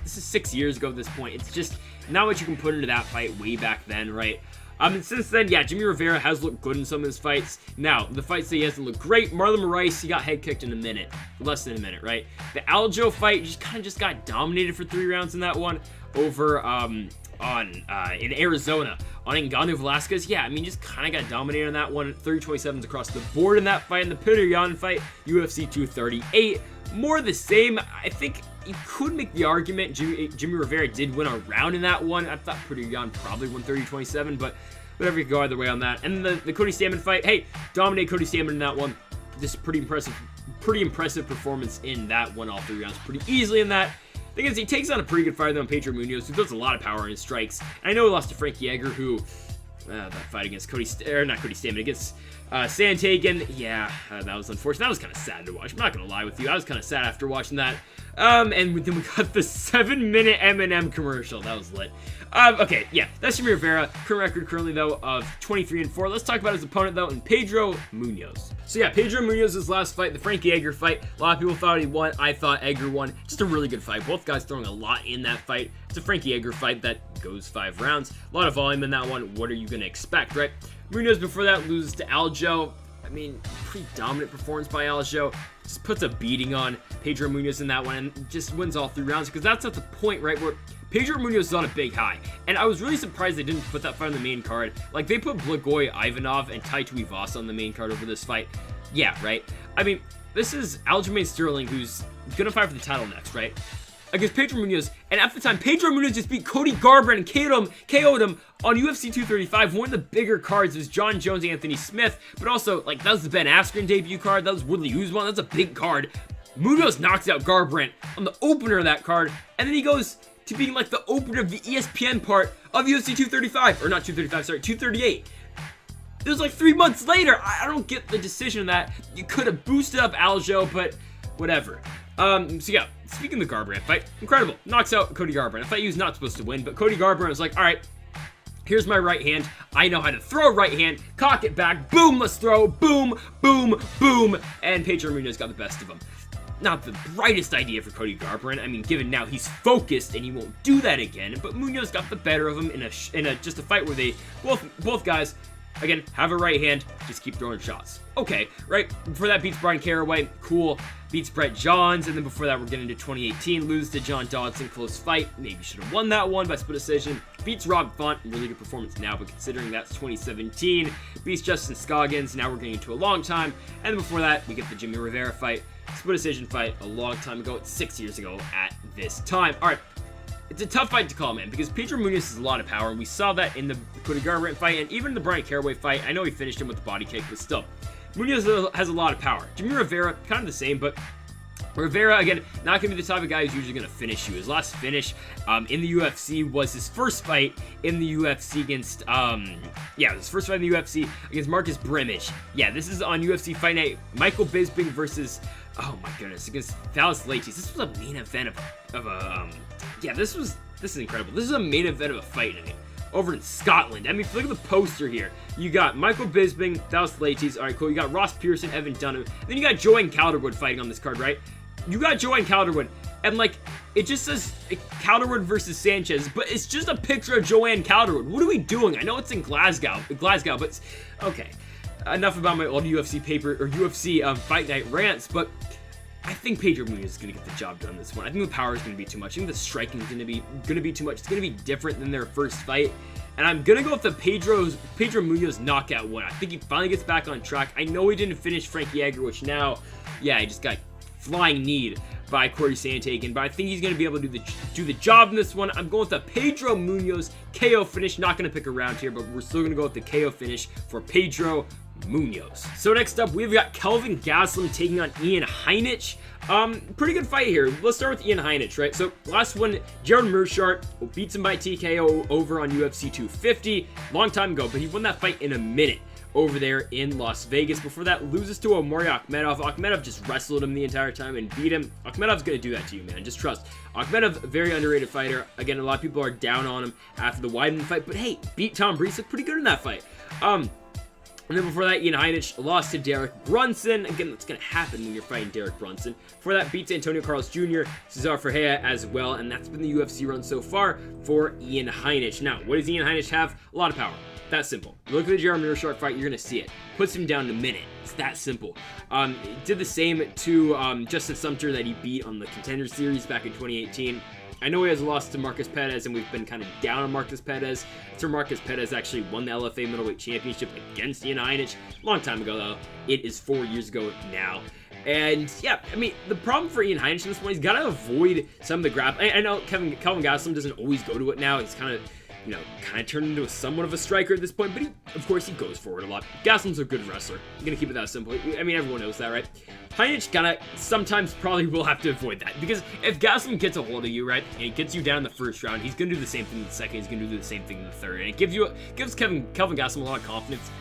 6 years ago at this point. It's just not what you can put into that fight way back then, right? And since then, yeah, Jimmy Rivera has looked good in some of his fights. Now, the fights that he hasn't looked great, Marlon Moraes, he got head kicked in a minute. Less than a minute, right? The Aljo fight, he kind of just got dominated for 3 rounds in that one over in Arizona on Ngannou Velasquez. Yeah, I mean, just kind of got dominated on that one. 30-27s across the board in that fight. And the Peter Yan fight, UFC 238. More the same. I think you could make the argument Jimmy Rivera did win a round in that one. I thought Peter Yan probably won 30-27, but whatever, you could go either way on that. And the Cody Stamann fight, hey, dominate Cody Stamann in that one. Just pretty impressive performance in that one, all 3 rounds pretty easily in that. Thing is, he takes on a pretty good fighter than Pedro Munhoz, who does a lot of power in his strikes. And I know he lost to Frankie Edgar, who that fight against against Sandhagen, yeah, that was unfortunate. That was kind of sad to watch. I'm not gonna lie with you, I was kind of sad after watching that. And then we got the 7-minute M&M commercial. That was lit. Okay, yeah, that's Jimmy Rivera. Current record currently, though, of 23-4. Let's talk about his opponent, though, in Pedro Munhoz. So, yeah, Pedro Munhoz's last fight, the Frankie Edgar fight. A lot of people thought he won. I thought Edgar won. Just a really good fight. Both guys throwing a lot in that fight. It's a Frankie Edgar fight that goes 5 rounds. A lot of volume in that one. What are you going to expect, right? Munhoz, before that, loses to Aljo. I mean, pretty dominant performance by Aljo. Just puts a beating on Pedro Munhoz in that one and just wins all 3 rounds, because that's at the point, right, where Pedro Munhoz is on a big high, and I was really surprised they didn't put that fight on the main card. Like, they put Blagoy Ivanov and Tai Tuivasa on the main card over this fight. Yeah, right? I mean, this is Aljamain Sterling, who's gonna fight for the title next, right? Against Pedro Munhoz, and at the time, Pedro Munhoz just beat Cody Garbrandt and KO'd him on UFC 235, one of the bigger cards. It was John Jones, Anthony Smith, but also, like, that was the Ben Askren debut card, that was Woodley Usman, that's a big card. Munhoz knocks out Garbrandt on the opener of that card, and then he goes to being, like, the opener of the ESPN part of UFC 235, or not 235, sorry, 238. It was like 3 months later. I don't get the decision of that. You could have boosted up Aljo, but whatever. So yeah, speaking of the Garbrandt fight, incredible. Knocks out Cody Garbrandt. A fight he was not supposed to win, but Cody Garbrandt was like, all right, here's my right hand. I know how to throw a right hand, cock it back, boom, let's throw, boom, boom, boom, and Pedro Munhoz got the best of him. Not the brightest idea for Cody Garbrandt. I mean, given now he's focused and he won't do that again, but Munhoz got the better of him in a just a fight where they both guys, again, have a right hand, just keep throwing shots. Okay, right? Before that, beats Brian Caraway, cool. Beats Brett Johns, and then before that, we're getting into 2018, loses to John Dodson, close fight. Maybe should have won that one by split decision. Beats Rob Font, really good performance now, but considering that's 2017. Beats Justin Scoggins, now we're getting into a long time. And then before that, we get the Jimmy Rivera fight, split decision fight a long time ago. It's 6 years ago at this time. All right. It's a tough fight to call, man, because Pedro Munhoz has a lot of power. We saw that in the Cody Garbrandt fight, and even the Brian Caraway fight. I know he finished him with the body kick, but still, Munhoz has a lot of power. Jimmy Rivera, kind of the same, but Rivera, again, not going to be the type of guy who's usually going to finish you. His last finish in the UFC was his first fight in the UFC against, his first fight in the UFC against Marcus Brimage. Yeah, this is on UFC Fight Night. Michael Bisping versus, oh my goodness, against Thales Leites. This was a main event this is incredible. This is a main event of a fight night over in Scotland. I mean, if you look at the poster here, you got Michael Bisping, Thales Leites. All right, cool. You got Ross Pearson, Evan Dunham. Then you got Joanne Calderwood fighting on this card, right? You got Joanne Calderwood, and like, it just says Calderwood versus Sanchez, but it's just a picture of Joanne Calderwood. What are we doing? I know it's in Glasgow, but okay. Enough about my old UFC Fight Night rants, but I think Pedro Munhoz is going to get the job done this one. I think the power is going to be too much. I think the striking is going to be too much. It's going to be different than their first fight. And I'm going to go with the Pedro Munhoz knockout one. I think he finally gets back on track. I know he didn't finish Frankie Edgar, which now, yeah, he just got flying kneed by Corey Sandhagen. But I think he's going to be able to do the job in this one. I'm going with the Pedro Munhoz KO finish. Not going to pick a round here, but we're still going to go with the KO finish for Pedro Munhoz. So next up, we've got Kelvin Gastelum taking on Ian Heinisch. Pretty good fight here. Let's start with Ian Heinisch, right? So last one, Jared Mearshart beats him by TKO over on UFC 250. Long time ago, but he won that fight in a minute over there in Las Vegas. Before that, loses to Omari Akhmedov. Akhmedov just wrestled him the entire time and beat him. Akhmedov's going to do that to you, man. Just trust. Akhmedov, very underrated fighter. Again, a lot of people are down on him after the Weidman fight, but hey, beat Tom Breese. Looked pretty good in that fight. And then before that, Ian Heinisch lost to Derek Brunson. Again, that's going to happen when you're fighting Derek Brunson. Before that, beats Antonio Carlos Jr., Cesar Ferreira as well. And that's been the UFC run so far for Ian Heinisch. Now, what does Ian Heinisch have? A lot of power. That's simple. You look at the Jared Mearshart fight, you're going to see it. Puts him down in a minute. It's that simple. Did the same to Justin Sumter that he beat on the Contender Series back in 2018. I know he has lost to Marcus Perez, and we've been kind of down on Marcus Perez. So Marcus Perez actually won the LFA Middleweight Championship against Ian Heinisch. Long time ago, though. It is 4 years ago now. And, yeah, I mean, the problem for Ian Heinisch in this one, he's got to avoid some of the grab. I know Kelvin Gastelum doesn't always go to it now. He's kind of turned into somewhat of a striker at this point, but of course, he goes forward a lot. Gastelum's a good wrestler. I'm going to keep it that simple. I mean, everyone knows that, right? Heinisch sometimes probably will have to avoid that, because if Gastelum gets a hold of you, right, and he gets you down in the first round, he's going to do the same thing in the second, he's going to do the same thing in the third, and it gives Kelvin Gastelum a lot of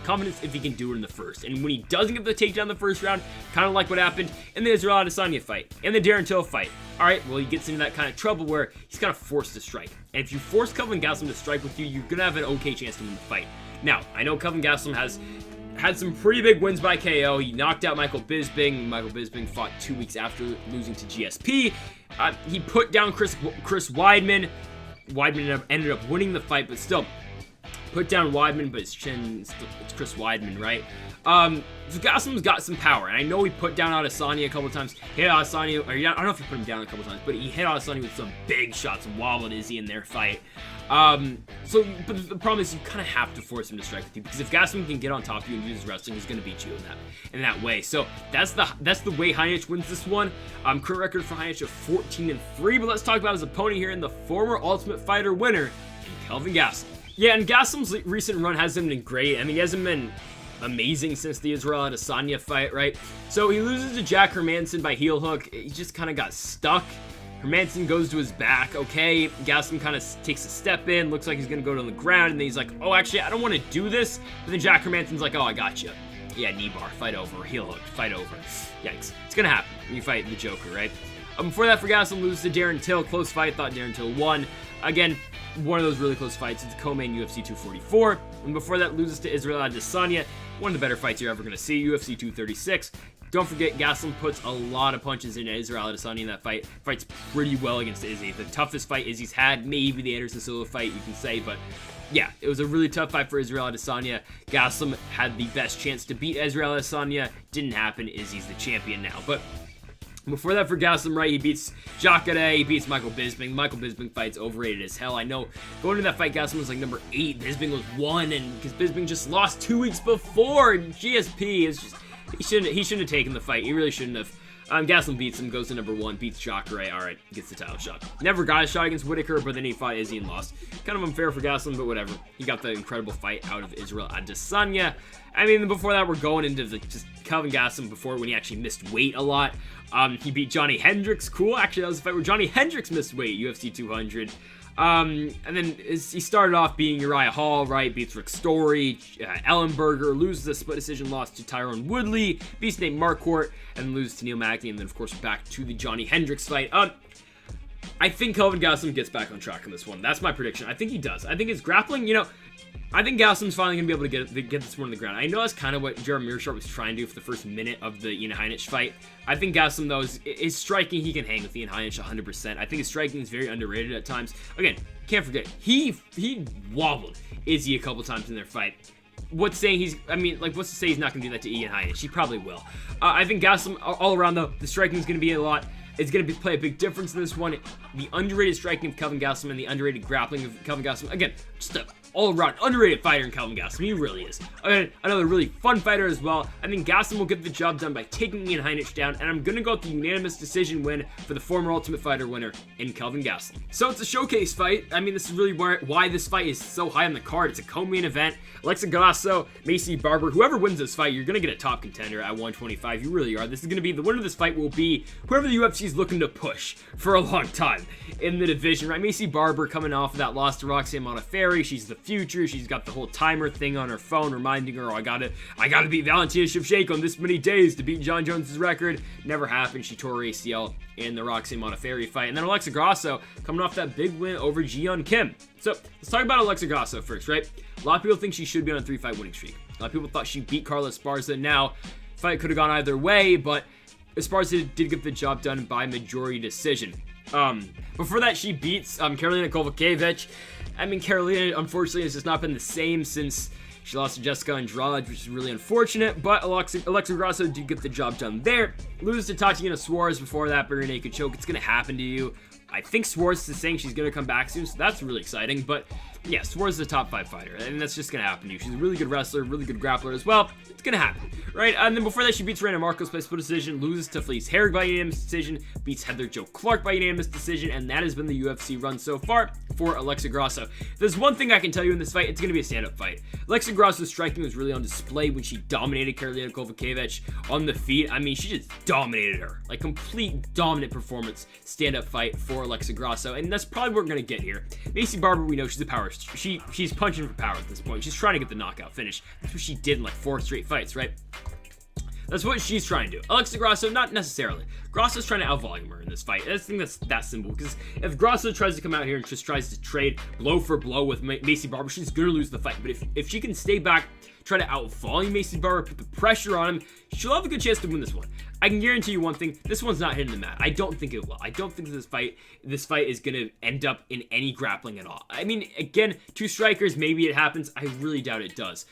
confidence if he can do it in the first. And when he doesn't get the takedown in the first round, kind of like what happened in the Israel Adesanya fight, and the Darren Till fight, all right, well, he gets into that kind of trouble where he's kind of forced to strike. And if you force Kelvin Gastelum to strike with you, you're going to have an okay chance to win the fight. Now, I know Kelvin Gastelum has had some pretty big wins by KO. He knocked out Michael Bisping. Michael Bisping fought 2 weeks after losing to GSP. He put down Chris Weidman. Weidman ended up winning the fight, but still, Put down Weidman, but his chin, it's Chris Weidman, right? So Gastelum's got some power, and I know he put down Adesanya a couple times, hit Adesanya, or I don't know if he put him down a couple times, but he hit Adesanya with some big shots, wobbled Izzy in their fight. But the problem is you kind of have to force him to strike with you, because if Gastelum can get on top of you and use his wrestling, he's going to beat you in that way. So that's the way Heinisch wins this one. Current record for Heinisch of 14-3, but let's talk about his opponent here, and the former Ultimate Fighter winner, Kelvin Gastelum. Yeah, and Gastelum's recent run hasn't been great. I mean, he hasn't been amazing since the Israel Adesanya fight, right? So he loses to Jack Hermanson by heel hook. He just kind of got stuck. Hermanson goes to his back. Okay, Gastelum kind of takes a step in, looks like he's going to go to the ground, and then he's like, oh, actually, I don't want to do this. But then Jack Hermanson's like, oh, I got you. Yeah, knee bar, fight over, heel hook, fight over. Yikes. It's going to happen when you fight the Joker, right? Before that, for Gastelum, loses to Darren Till. Close fight, thought Darren Till won. Again, one of those really close fights. It's a co-main UFC 244. And before that, loses to Israel Adesanya. One of the better fights you're ever going to see, UFC 236. Don't forget, Gastelum puts a lot of punches into Israel Adesanya in that fight. Fights pretty well against Izzy. The toughest fight Izzy's had, maybe the Anderson Silva fight, you can say, but yeah, it was a really tough fight for Israel Adesanya. Gastelum had the best chance to beat Israel Adesanya. Didn't happen. Izzy's the champion now, but before that, for Gastelum, right, he beats Jacare, he beats Michael Bisping. Michael Bisping fight's overrated as hell. I know going into that fight, Gastelum was like number 8, Bisping was 1, and because Bisping just lost 2 weeks before, GSP is just, he shouldn't have taken the fight. He really shouldn't have. Gastelum beats him, goes to number 1, beats Jacare, alright, gets the title shot. Never got a shot against Whitaker, but then he fought Izzy and lost. Kind of unfair for Gastelum, but whatever. He got the incredible fight out of Israel Adesanya. I mean, before that, we're going into just Kelvin Gastelum before when he actually missed weight a lot. He beat Johnny Hendricks. Cool. Actually, that was a fight where Johnny Hendricks missed weight, UFC 200. And then he started off being Uriah Hall, right? Beats Rick Story, Ellenberger, loses a split decision loss to Tyrone Woodley, beats Nate Marquardt, and loses to Neil Magny. And then, of course, back to the Johnny Hendricks fight. I think Kelvin Gastelum gets back on track on this one. That's my prediction. I think he does. I think his grappling, I think Gastelum's finally going to be able to get this one on the ground. I know that's kind of what Jeremy Mearshart was trying to do for the first minute of the Ian Heinisch fight. I think Gastelum, though, is striking. He can hang with Ian Heinisch 100%. I think his striking is very underrated at times. Again, can't forget, he wobbled Izzy a couple times in their fight. What's to say he's not going to do that to Ian Heinisch? He probably will. I think Gastelum, all around, though, the striking is going to be a lot. It's going to play a big difference in this one. The underrated striking of Kelvin Gastelum and the underrated grappling of Kelvin Gastelum. Again, just a all-around underrated fighter in Kelvin Gastelum. He really is. Again, another really fun fighter as well. I think Gastelum will get the job done by taking Ian Heinisch down, and I'm going to go with the unanimous decision win for the former Ultimate Fighter winner in Kelvin Gastelum. So it's a showcase fight. I mean, this is really why this fight is so high on the card. It's a co-main event. Alexa Grasso, Macy Barber, whoever wins this fight, you're going to get a top contender at 125. You really are. This is going to be, the winner of this fight will be whoever the UFC is looking to push for a long time in the division, right? Macy Barber coming off of that loss to Roxanne Modafferi. She's the future. She's got the whole timer thing on her phone reminding her, oh, I gotta beat Valentina Shevchenko in this many days to beat John Jones's record. Never happened. She tore her ACL in the Roxanne Modafferi fight. And then Alexa Grasso coming off that big win over Ji-Yeon Kim. So let's talk about Alexa Grasso first, right? A lot of people think she should be on a 3-fight winning streak. A lot of people thought she beat Carla Esparza. Now, fight could have gone either way, but Esparza did get the job done by majority decision. Before that, she beats Karolina Kowalkiewicz. I mean, Karolina, unfortunately, has just not been the same since she lost to Jessica Andrade, which is really unfortunate, but Alexa Grasso did get the job done there. Loses to Tatiana Suarez before that, but rear naked choke. It's going to happen to you. I think Suarez is saying she's going to come back soon, so that's really exciting, but yeah, Suarez is a top 5 fighter, and that's just going to happen to you. She's a really good wrestler, really good grappler as well. It's going to happen, right? And then before that, she beats Randa Marcos by split decision, loses to Felice Herrig by unanimous decision, beats Heather Jo Clark by unanimous decision, and that has been the UFC run so far for Alexa Grasso. If there's one thing I can tell you in this fight, it's going to be a stand-up fight. Alexa Grasso's striking was really on display when she dominated Karolina Kowalkiewicz on the feet. I mean, she just dominated her. Like, complete dominant performance, stand-up fight for Alexa Grasso, and that's probably what we're going to get here. Macy Barber, we know she's a power. She's punching for power at this point. She's trying to get the knockout finish. That's what she did in like 4 straight fights, right? That's what she's trying to do. Alexa Grasso, not necessarily. Grasso's trying to outvolume her in this fight. I think that's that simple, because if Grasso tries to come out here and just tries to trade blow for blow with Macy Barber, she's going to lose the fight. But if she can stay back, try to out-volume Maycee Barber, put the pressure on him, she'll have a good chance to win this one. I can guarantee you one thing, this one's not hitting the mat. I don't think it will. I don't think this fight is going to end up in any grappling at all. I mean, again, 2 strikers, maybe it happens. I really doubt it does.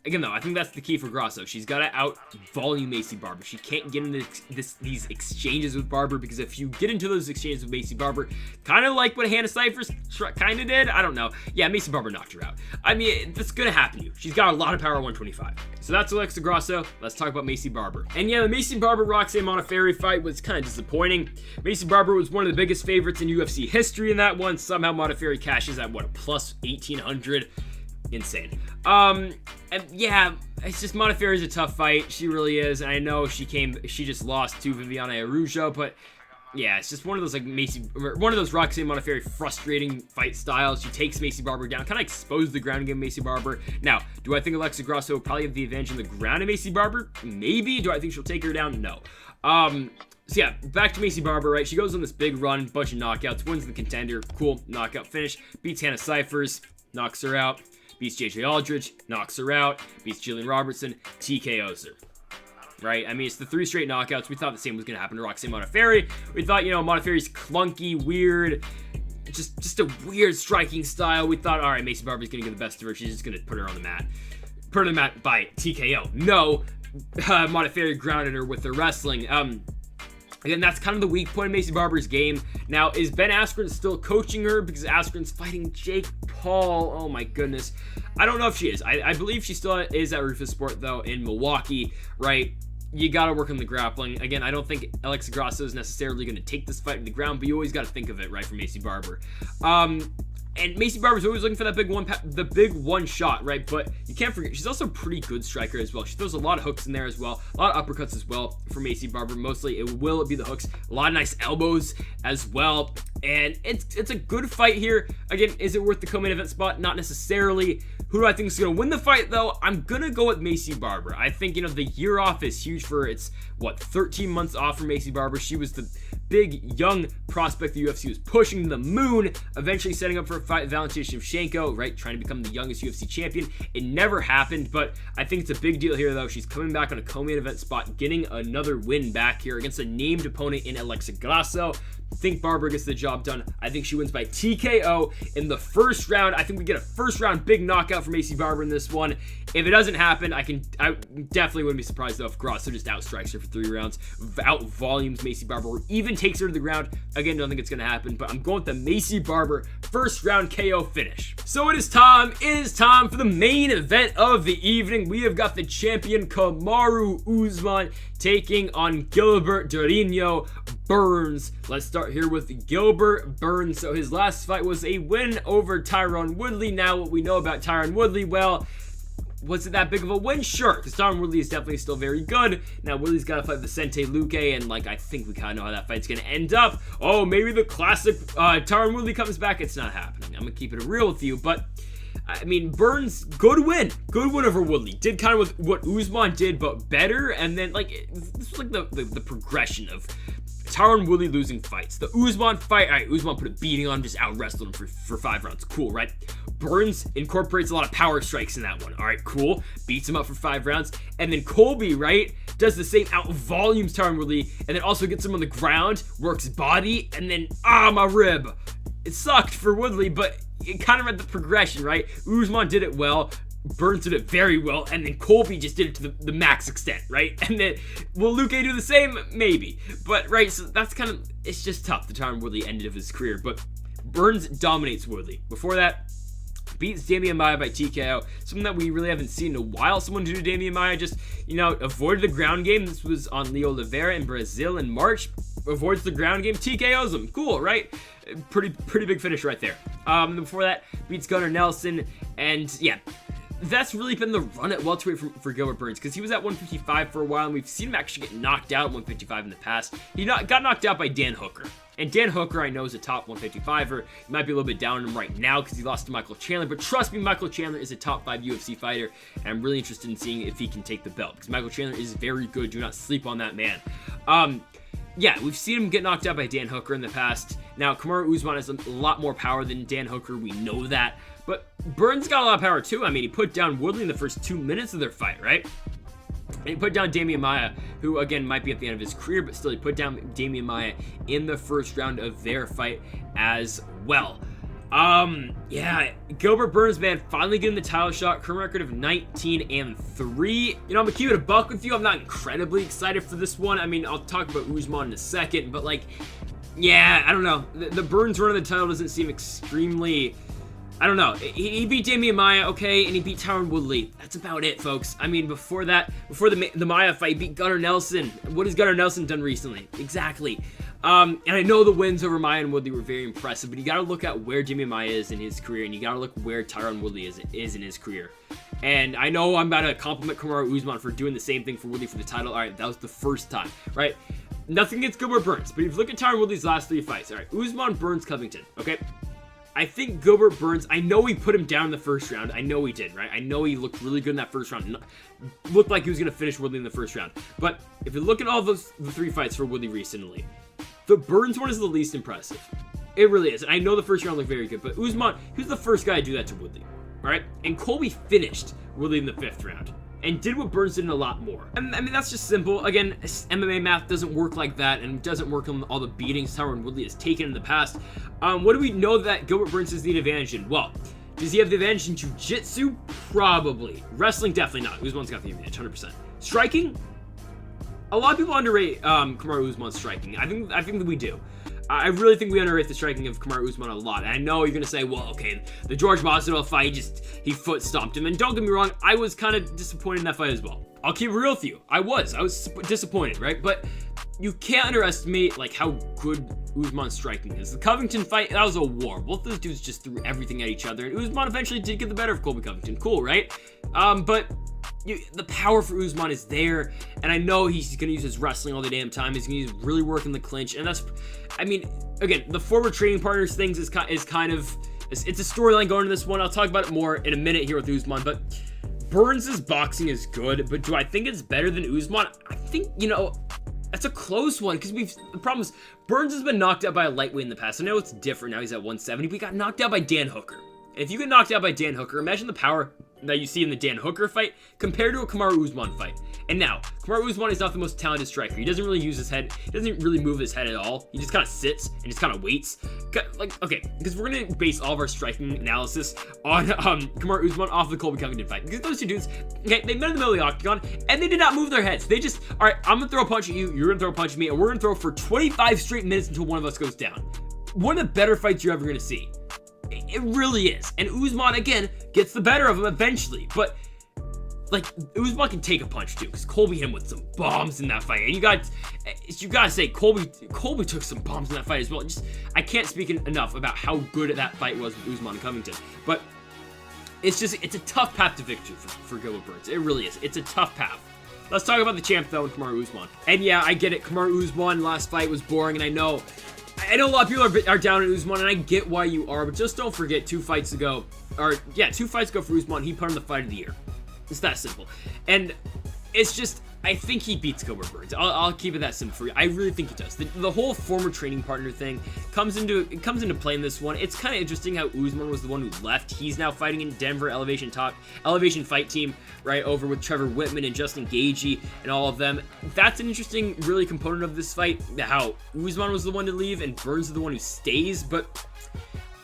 Again, though, I think that's the key for Grasso. She's got to out-volume Maycee Barber. She can't get into these exchanges with Barber, because if you get into those exchanges with Maycee Barber, kind of like what Hannah Cifers kind of did, I don't know. Yeah, Maycee Barber knocked her out. I mean, that's going to happen to you. She's got a lot of power at 125. So that's Alexa Grasso. Let's talk about Maycee Barber. And yeah, the Maycee Barber-Roxanne Modafferi fight was kind of disappointing. Maycee Barber was one of the biggest favorites in UFC history in that one. Somehow Modafferi cashes at, what, a plus 1,800? Insane. And yeah, it's just Modafferi's a tough fight. She really is. And I know she just lost to Viana Araujo, but yeah, it's just one of those one of those Roxanne Modafferi frustrating fight styles. She takes Maycee Barber down, kind of exposes the ground game Maycee Barber. Now, do I think Alexa Grasso will probably have the advantage on the ground of Maycee Barber? Maybe. Do I think she'll take her down? No. So yeah, back to Maycee Barber, right? She goes on this big run, bunch of knockouts, wins the Contender, cool, knockout finish, beats Hannah Cifers, knocks her out. Beats JJ Aldridge, knocks her out, beats Jillian Robertson, TKOs her. Right? I mean, it's the 3 straight knockouts. We thought the same was going to happen to Roxanne Modafferi. We thought, Modafferi's clunky, weird, just a weird striking style. We thought, all right, Maycee Barber's going to get the best of her. She's just going to put her on the mat. Put her on the mat by TKO. No, Modafferi grounded her with the wrestling. Again, that's kind of the weak point of Maycee Barber's game. Now, is Ben Askren still coaching her? Because Askren's fighting Jake Paul. Oh my goodness. I don't know if she is. I believe she still is at Rufus Sport, though, in Milwaukee, right? You got to work on the grappling. Again, I don't think Alexa Grasso is necessarily going to take this fight to the ground, but you always got to think of it, right, for Maycee Barber. And Maycee Barber's always looking for that big one shot, right? But you can't forget, she's also a pretty good striker as well. She throws a lot of hooks in there as well. A lot of uppercuts as well for Maycee Barber. Mostly it will be the hooks. A lot of nice elbows as well. And it's a good fight here. Again, is it worth the co-main event spot? Not necessarily. Who do I think is going to win the fight, though? I'm going to go with Maycee Barber. I think, the year off is huge for her. It's, 13 months off for Maycee Barber. She was the big, young prospect the UFC was pushing to the moon, eventually setting up for a fight with Valentina Shevchenko, right? Trying to become the youngest UFC champion. It never happened, but I think it's a big deal here, though. She's coming back on a co-main event spot, getting another win back here against a named opponent in Alexa Grasso. I think Barber gets the job done. I think she wins by TKO in the first round. I think we get a first round big knockout from Maycee Barber in this one. If it doesn't happen, I definitely wouldn't be surprised though if Grasso just outstrikes her for 3 rounds, out volumes Maycee Barber, or even takes her to the ground. Again, don't think it's gonna happen, but I'm going with the Maycee Barber first round KO finish. So it is time for the main event of the evening. We have got the champion Kamaru Usman taking on Gilbert Durinho Burns. Let's start here with Gilbert Burns. So his last fight was a win over Tyron Woodley. Now what we know about Tyron Woodley, well, was it that big of a win? Sure, because Tyron Woodley is definitely still very good. Now Woodley's got to fight Vicente Luque, and I think we kind of know how that fight's going to end up. Oh, maybe the classic Tyron Woodley comes back. It's not happening. I'm going to keep it real with you, but I mean, Burns, good win over Woodley. Did kind of what Usman did, but better. And then, this was the progression of Tyron Woodley losing fights. The Usman fight, all right, Usman put a beating on him, just out-wrestled him for 5 rounds. Cool, right? Burns incorporates a lot of power strikes in that one. All right, cool. Beats him up for 5 rounds. And then Colby, right, does the same, out-volumes Tyron Woodley, and then also gets him on the ground, works body, and then, my rib. It sucked for Woodley, but it kind of read the progression, right? Usman did it well. Burns did it very well, and then Colby just did it to the max extent, right? And then, will Luque do the same? Maybe. But, right, so that's kind of, it's just tough, the time Woodley ended of his career. But Burns dominates Woodley. Before that, beats Damian Maia by TKO, something that we really haven't seen in a while. Someone do Damian Maia, just, avoided the ground game. This was on Leo Oliveira in Brazil in March. Avoids the ground game, TKOs him. Cool, right? Pretty big finish right there. Before that, beats Gunnar Nelson, and yeah, that's really been the run at welterweight for Gilbert Burns, because he was at 155 for a while, and we've seen him actually get knocked out at 155 in the past. He got knocked out by Dan Hooker. And Dan Hooker, I know, is a top 155er. He might be a little bit down on him right now because he lost to Michael Chandler. But trust me, Michael Chandler is a top 5 UFC fighter. And I'm really interested in seeing if he can take the belt, because Michael Chandler is very good. Do not sleep on that man. Yeah, we've seen him get knocked out by Dan Hooker in the past. Now, Kamaru Usman has a lot more power than Dan Hooker. We know that. But Burns got a lot of power too. I mean, he put down Woodley in the first 2 minutes of their fight, right? And he put down Demian Maia, who again might be at the end of his career, but still he put down Demian Maia in the first round of their fight as well. Yeah, Gilbert Burns, man, finally getting the title shot. Current record of 19-3. You know, I'm gonna keep it a buck with you. I'm not incredibly excited for this one. I mean, I'll talk about Usman in a second, but like, yeah, I don't know. The Burns run of the title doesn't seem extremely... I don't know. He beat Demian Maia, okay, and he beat Tyron Woodley. That's about it, folks. I mean, before that, before the Maia fight, he beat Gunnar Nelson. What has Gunnar Nelson done recently? Exactly. And I know the wins over Maia and Woodley were very impressive, but you got to look at where Demian Maia is in his career, and you got to look where Tyron Woodley is in his career. And I know I'm about to compliment Kamaru Usman for doing the same thing for Woodley for the title. All right, that was the first time, right? Nothing against Gilbert Burns, but if you look at Tyron Woodley's last 3 fights, all right, Usman, Burns, Covington, okay? I think Gilbert Burns, I know he put him down in the first round. I know he did, right? I know he looked really good in that first round. Looked like he was going to finish Woodley in the first round. But if you look at all the 3 fights for Woodley recently, the Burns one is the least impressive. It really is. And I know the first round looked very good, but Usman, he was the first guy to do that to Woodley, right? And Colby finished Woodley in the 5th round and did what Burns did in a lot more. I mean, that's just simple. Again, MMA math doesn't work like that, and doesn't work on all the beatings Tyron Woodley has taken in the past. What do we know that Gilbert Burns has the advantage in? Well, does he have the advantage in jiu-jitsu? Probably. Wrestling, definitely not. Usman's got the advantage, 100%. Striking? A lot of people underrate Kamaru Usman's striking. I think that we do. I really think we underrate the striking of Kamaru Usman a lot. And I know you're going to say, well, okay, the George Masvidal fight, he foot stomped him. And don't get me wrong, I was kind of disappointed in that fight as well. I'll keep it real with you. I was disappointed, right? But you can't underestimate like how good Usman's striking is. The Covington fight, that was a war. Both those dudes just threw everything at each other. And Usman eventually did get the better of Colby Covington. Cool, right? But the power for Usman is there, and I know he's going to use his wrestling all the damn time. He's going to really work in the clinch, and that's, I mean, again, the former training partners things is kind of, it's a storyline going into this one. I'll talk about it more in a minute here with Usman, but Burns' boxing is good, but do I think it's better than Usman? I think, you know, that's a close one, because the problem is, Burns has been knocked out by a lightweight in the past. I know it's different now, he's at 170, but he got knocked out by Dan Hooker. And if you get knocked out by Dan Hooker, imagine the power that you see in the Dan Hooker fight compared to a Kamaru Usman fight. And now, Kamaru Usman is not the most talented striker. He doesn't really use his head. He doesn't really move his head at all. He just kind of sits and just kind of waits. Like, okay, because we're going to base all of our striking analysis on Kamaru Usman off the Colby Covington fight. Because those two dudes, okay, they met in the middle of the octagon, and they did not move their heads. They just, all right, I'm going to throw a punch at you, you're going to throw a punch at me, and we're going to throw for 25 straight minutes until one of us goes down. One of the better fights you're ever going to see. It really is. And Usman, again, gets the better of him eventually. But, like, Usman can take a punch, too. Because Colby hit him with some bombs in that fight. And you gotta say, Colby took some bombs in that fight as well. I can't speak enough about how good that fight was with Usman and Covington. But it's a tough path to victory for Gilbert Burns. It really is. It's a tough path. Let's talk about the champ, though, and Kamaru Usman. And yeah, I get it. Kamaru Usman last fight was boring, and I know a lot of people are down on Usman, and I get why you are, but just don't forget 2 fights ago for Usman, he put on the fight of the year. It's that simple. And it's just, I think he beats Gilbert Burns. I'll keep it that simple for you. I really think he does. The whole former training partner thing comes into play in this one. It's kind of interesting how Usman was the one who left. He's now fighting in Denver Elevation Fight Team, right, over with Trevor Whitman and Justin Gagey and all of them. That's an interesting, really, component of this fight, how Usman was the one to leave and Burns is the one who stays. But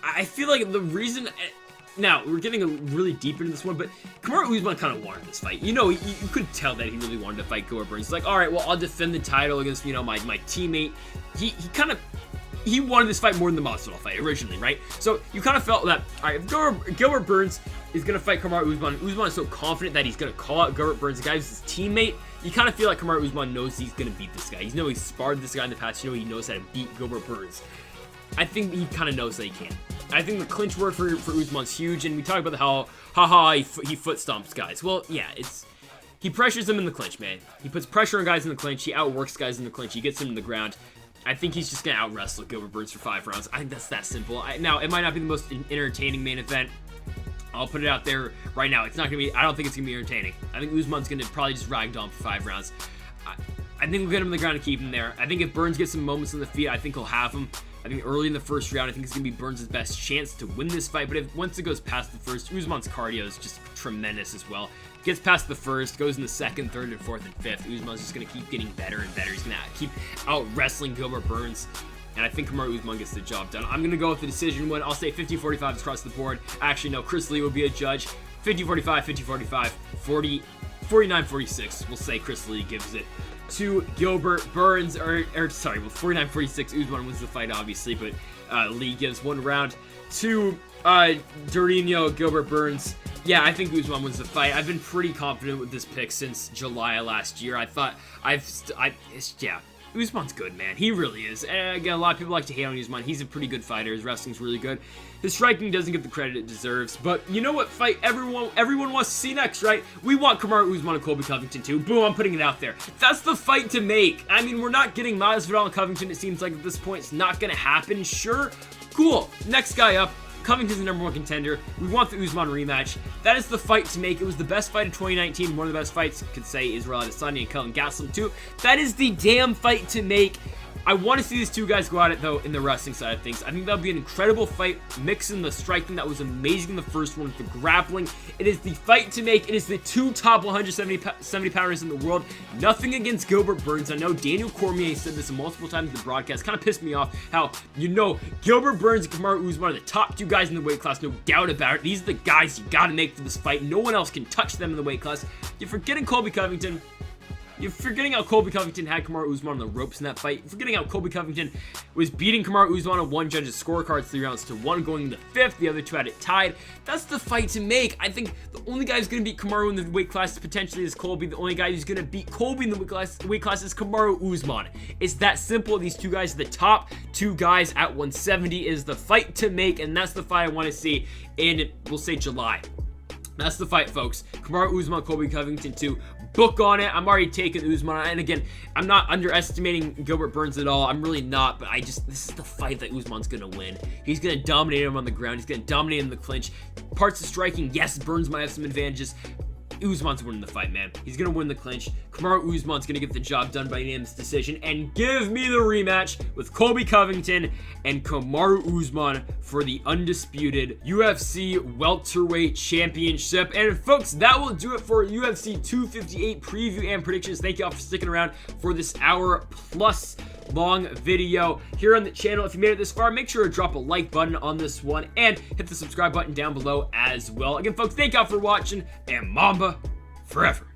I feel like the reason... Now, we're getting really deep into this one, but Kamaru Usman kind of wanted this fight. You know, you could tell that he really wanted to fight Gilbert Burns. He's like, all right, well, I'll defend the title against, you know, my teammate. He wanted this fight more than the Masvidal fight originally, right? So you kind of felt that, all right, if Gilbert Burns is going to fight Kamaru Usman, Usman is so confident that he's going to call out Gilbert Burns, the guy who's his teammate. You kind of feel like Kamaru Usman knows he's going to beat this guy. You know he's sparred this guy in the past. You know he knows how to beat Gilbert Burns. I think he kind of knows that he can. I think the clinch work for Usman's huge, and we talk about how, he foot stomps guys. Well, yeah, he pressures them in the clinch, man. He puts pressure on guys in the clinch. He outworks guys in the clinch. He gets them to the ground. I think he's just going to out-wrestle Gilbert Burns for 5 rounds. I think that's that simple. Now, it might not be the most entertaining main event. I'll put it out there right now. It's not going to be, I don't think it's going to be entertaining. I think Usman's going to probably just ragdoll him for 5 rounds. I think we'll get him on the ground and keep him there. I think if Burns gets some moments on the feet, I think he'll have him. I think early in the first round, I think it's going to be Burns' best chance to win this fight. But once it goes past the first, Usman's cardio is just tremendous as well. Gets past the first, goes in the second, third, and fourth, and fifth. Usman's just going to keep getting better and better. He's going to keep out-wrestling Gilbert Burns. And I think Kamaru Usman gets the job done. I'm going to go with the decision win. I'll say 50-45 across the board. Actually, no, Chris Lee will be a judge. 50-45, 50-45, 49-46. We'll say Chris Lee gives it to Gilbert Burns. Sorry, well, 49-46. Usman wins the fight, obviously, but Lee gives one round to Durinho, Gilbert Burns. Yeah, I think Usman wins the fight. I've been pretty confident with this pick since July last year. I thought Usman's good, man. He really is. And again, a lot of people like to hate on Usman. He's a pretty good fighter. His wrestling's really good. His striking doesn't get the credit it deserves. But you know what fight everyone wants to see next, right? We want Kamaru Usman and Colby Covington too. Boom, I'm putting it out there. That's the fight to make. I mean, we're not getting Masvidal and Covington. It seems like at this point it's not going to happen. Sure, cool. Next guy up. Covington's the #1 contender. We want the Usman rematch. That is the fight to make. It was the best fight of 2019. One of the best fights, could say, Israel Adesanya and Kelvin Gastelum too. That is the damn fight to make. I want to see these two guys go at it, though, in the wrestling side of things. I think that'll be an incredible fight, mixing the striking that was amazing in the first one with the grappling. It is the fight to make. It is the two top 170-pounders in the world. Nothing against Gilbert Burns. I know Daniel Cormier said this multiple times in the broadcast. Kind of pissed me off how, Gilbert Burns and Kamaru Usman are the top two guys in the weight class, no doubt about it. These are the guys you got to make for this fight. No one else can touch them in the weight class. You're forgetting Colby Covington. You're forgetting how Colby Covington had Kamaru Usman on the ropes in that fight. You're forgetting how Colby Covington was beating Kamaru Usman on one judge's scorecard 3-1, going into the fifth. The other two had it tied. That's the fight to make. I think the only guy who's going to beat Kamaru in the weight class potentially is Colby. The only guy who's going to beat Colby in the weight class is Kamaru Usman. It's that simple. These two guys are the top two guys at 170 is the fight to make, and that's the fight I want to see in, we'll say, July. That's the fight, folks. Kamaru Usman, Colby Covington 2. Book on it. I'm already taking Usman. And again, I'm not underestimating Gilbert Burns at all. I'm really not. But this is the fight that Usman's going to win. He's going to dominate him on the ground. He's going to dominate him in the clinch. Parts of striking, yes, Burns might have some advantages. Usman's winning the fight, man. He's going to win the clinch. Kamaru Usman's going to get the job done by unanimous decision and give me the rematch with Colby Covington and Kamaru Usman for the undisputed UFC Welterweight Championship. And folks, that will do it for UFC 258 preview and predictions. Thank you all for sticking around for this hour-plus long video here on the channel. If you made it this far, make sure to drop a like button on this one and hit the subscribe button down below as well. Again, folks, thank y'all for watching, and Mamba forever.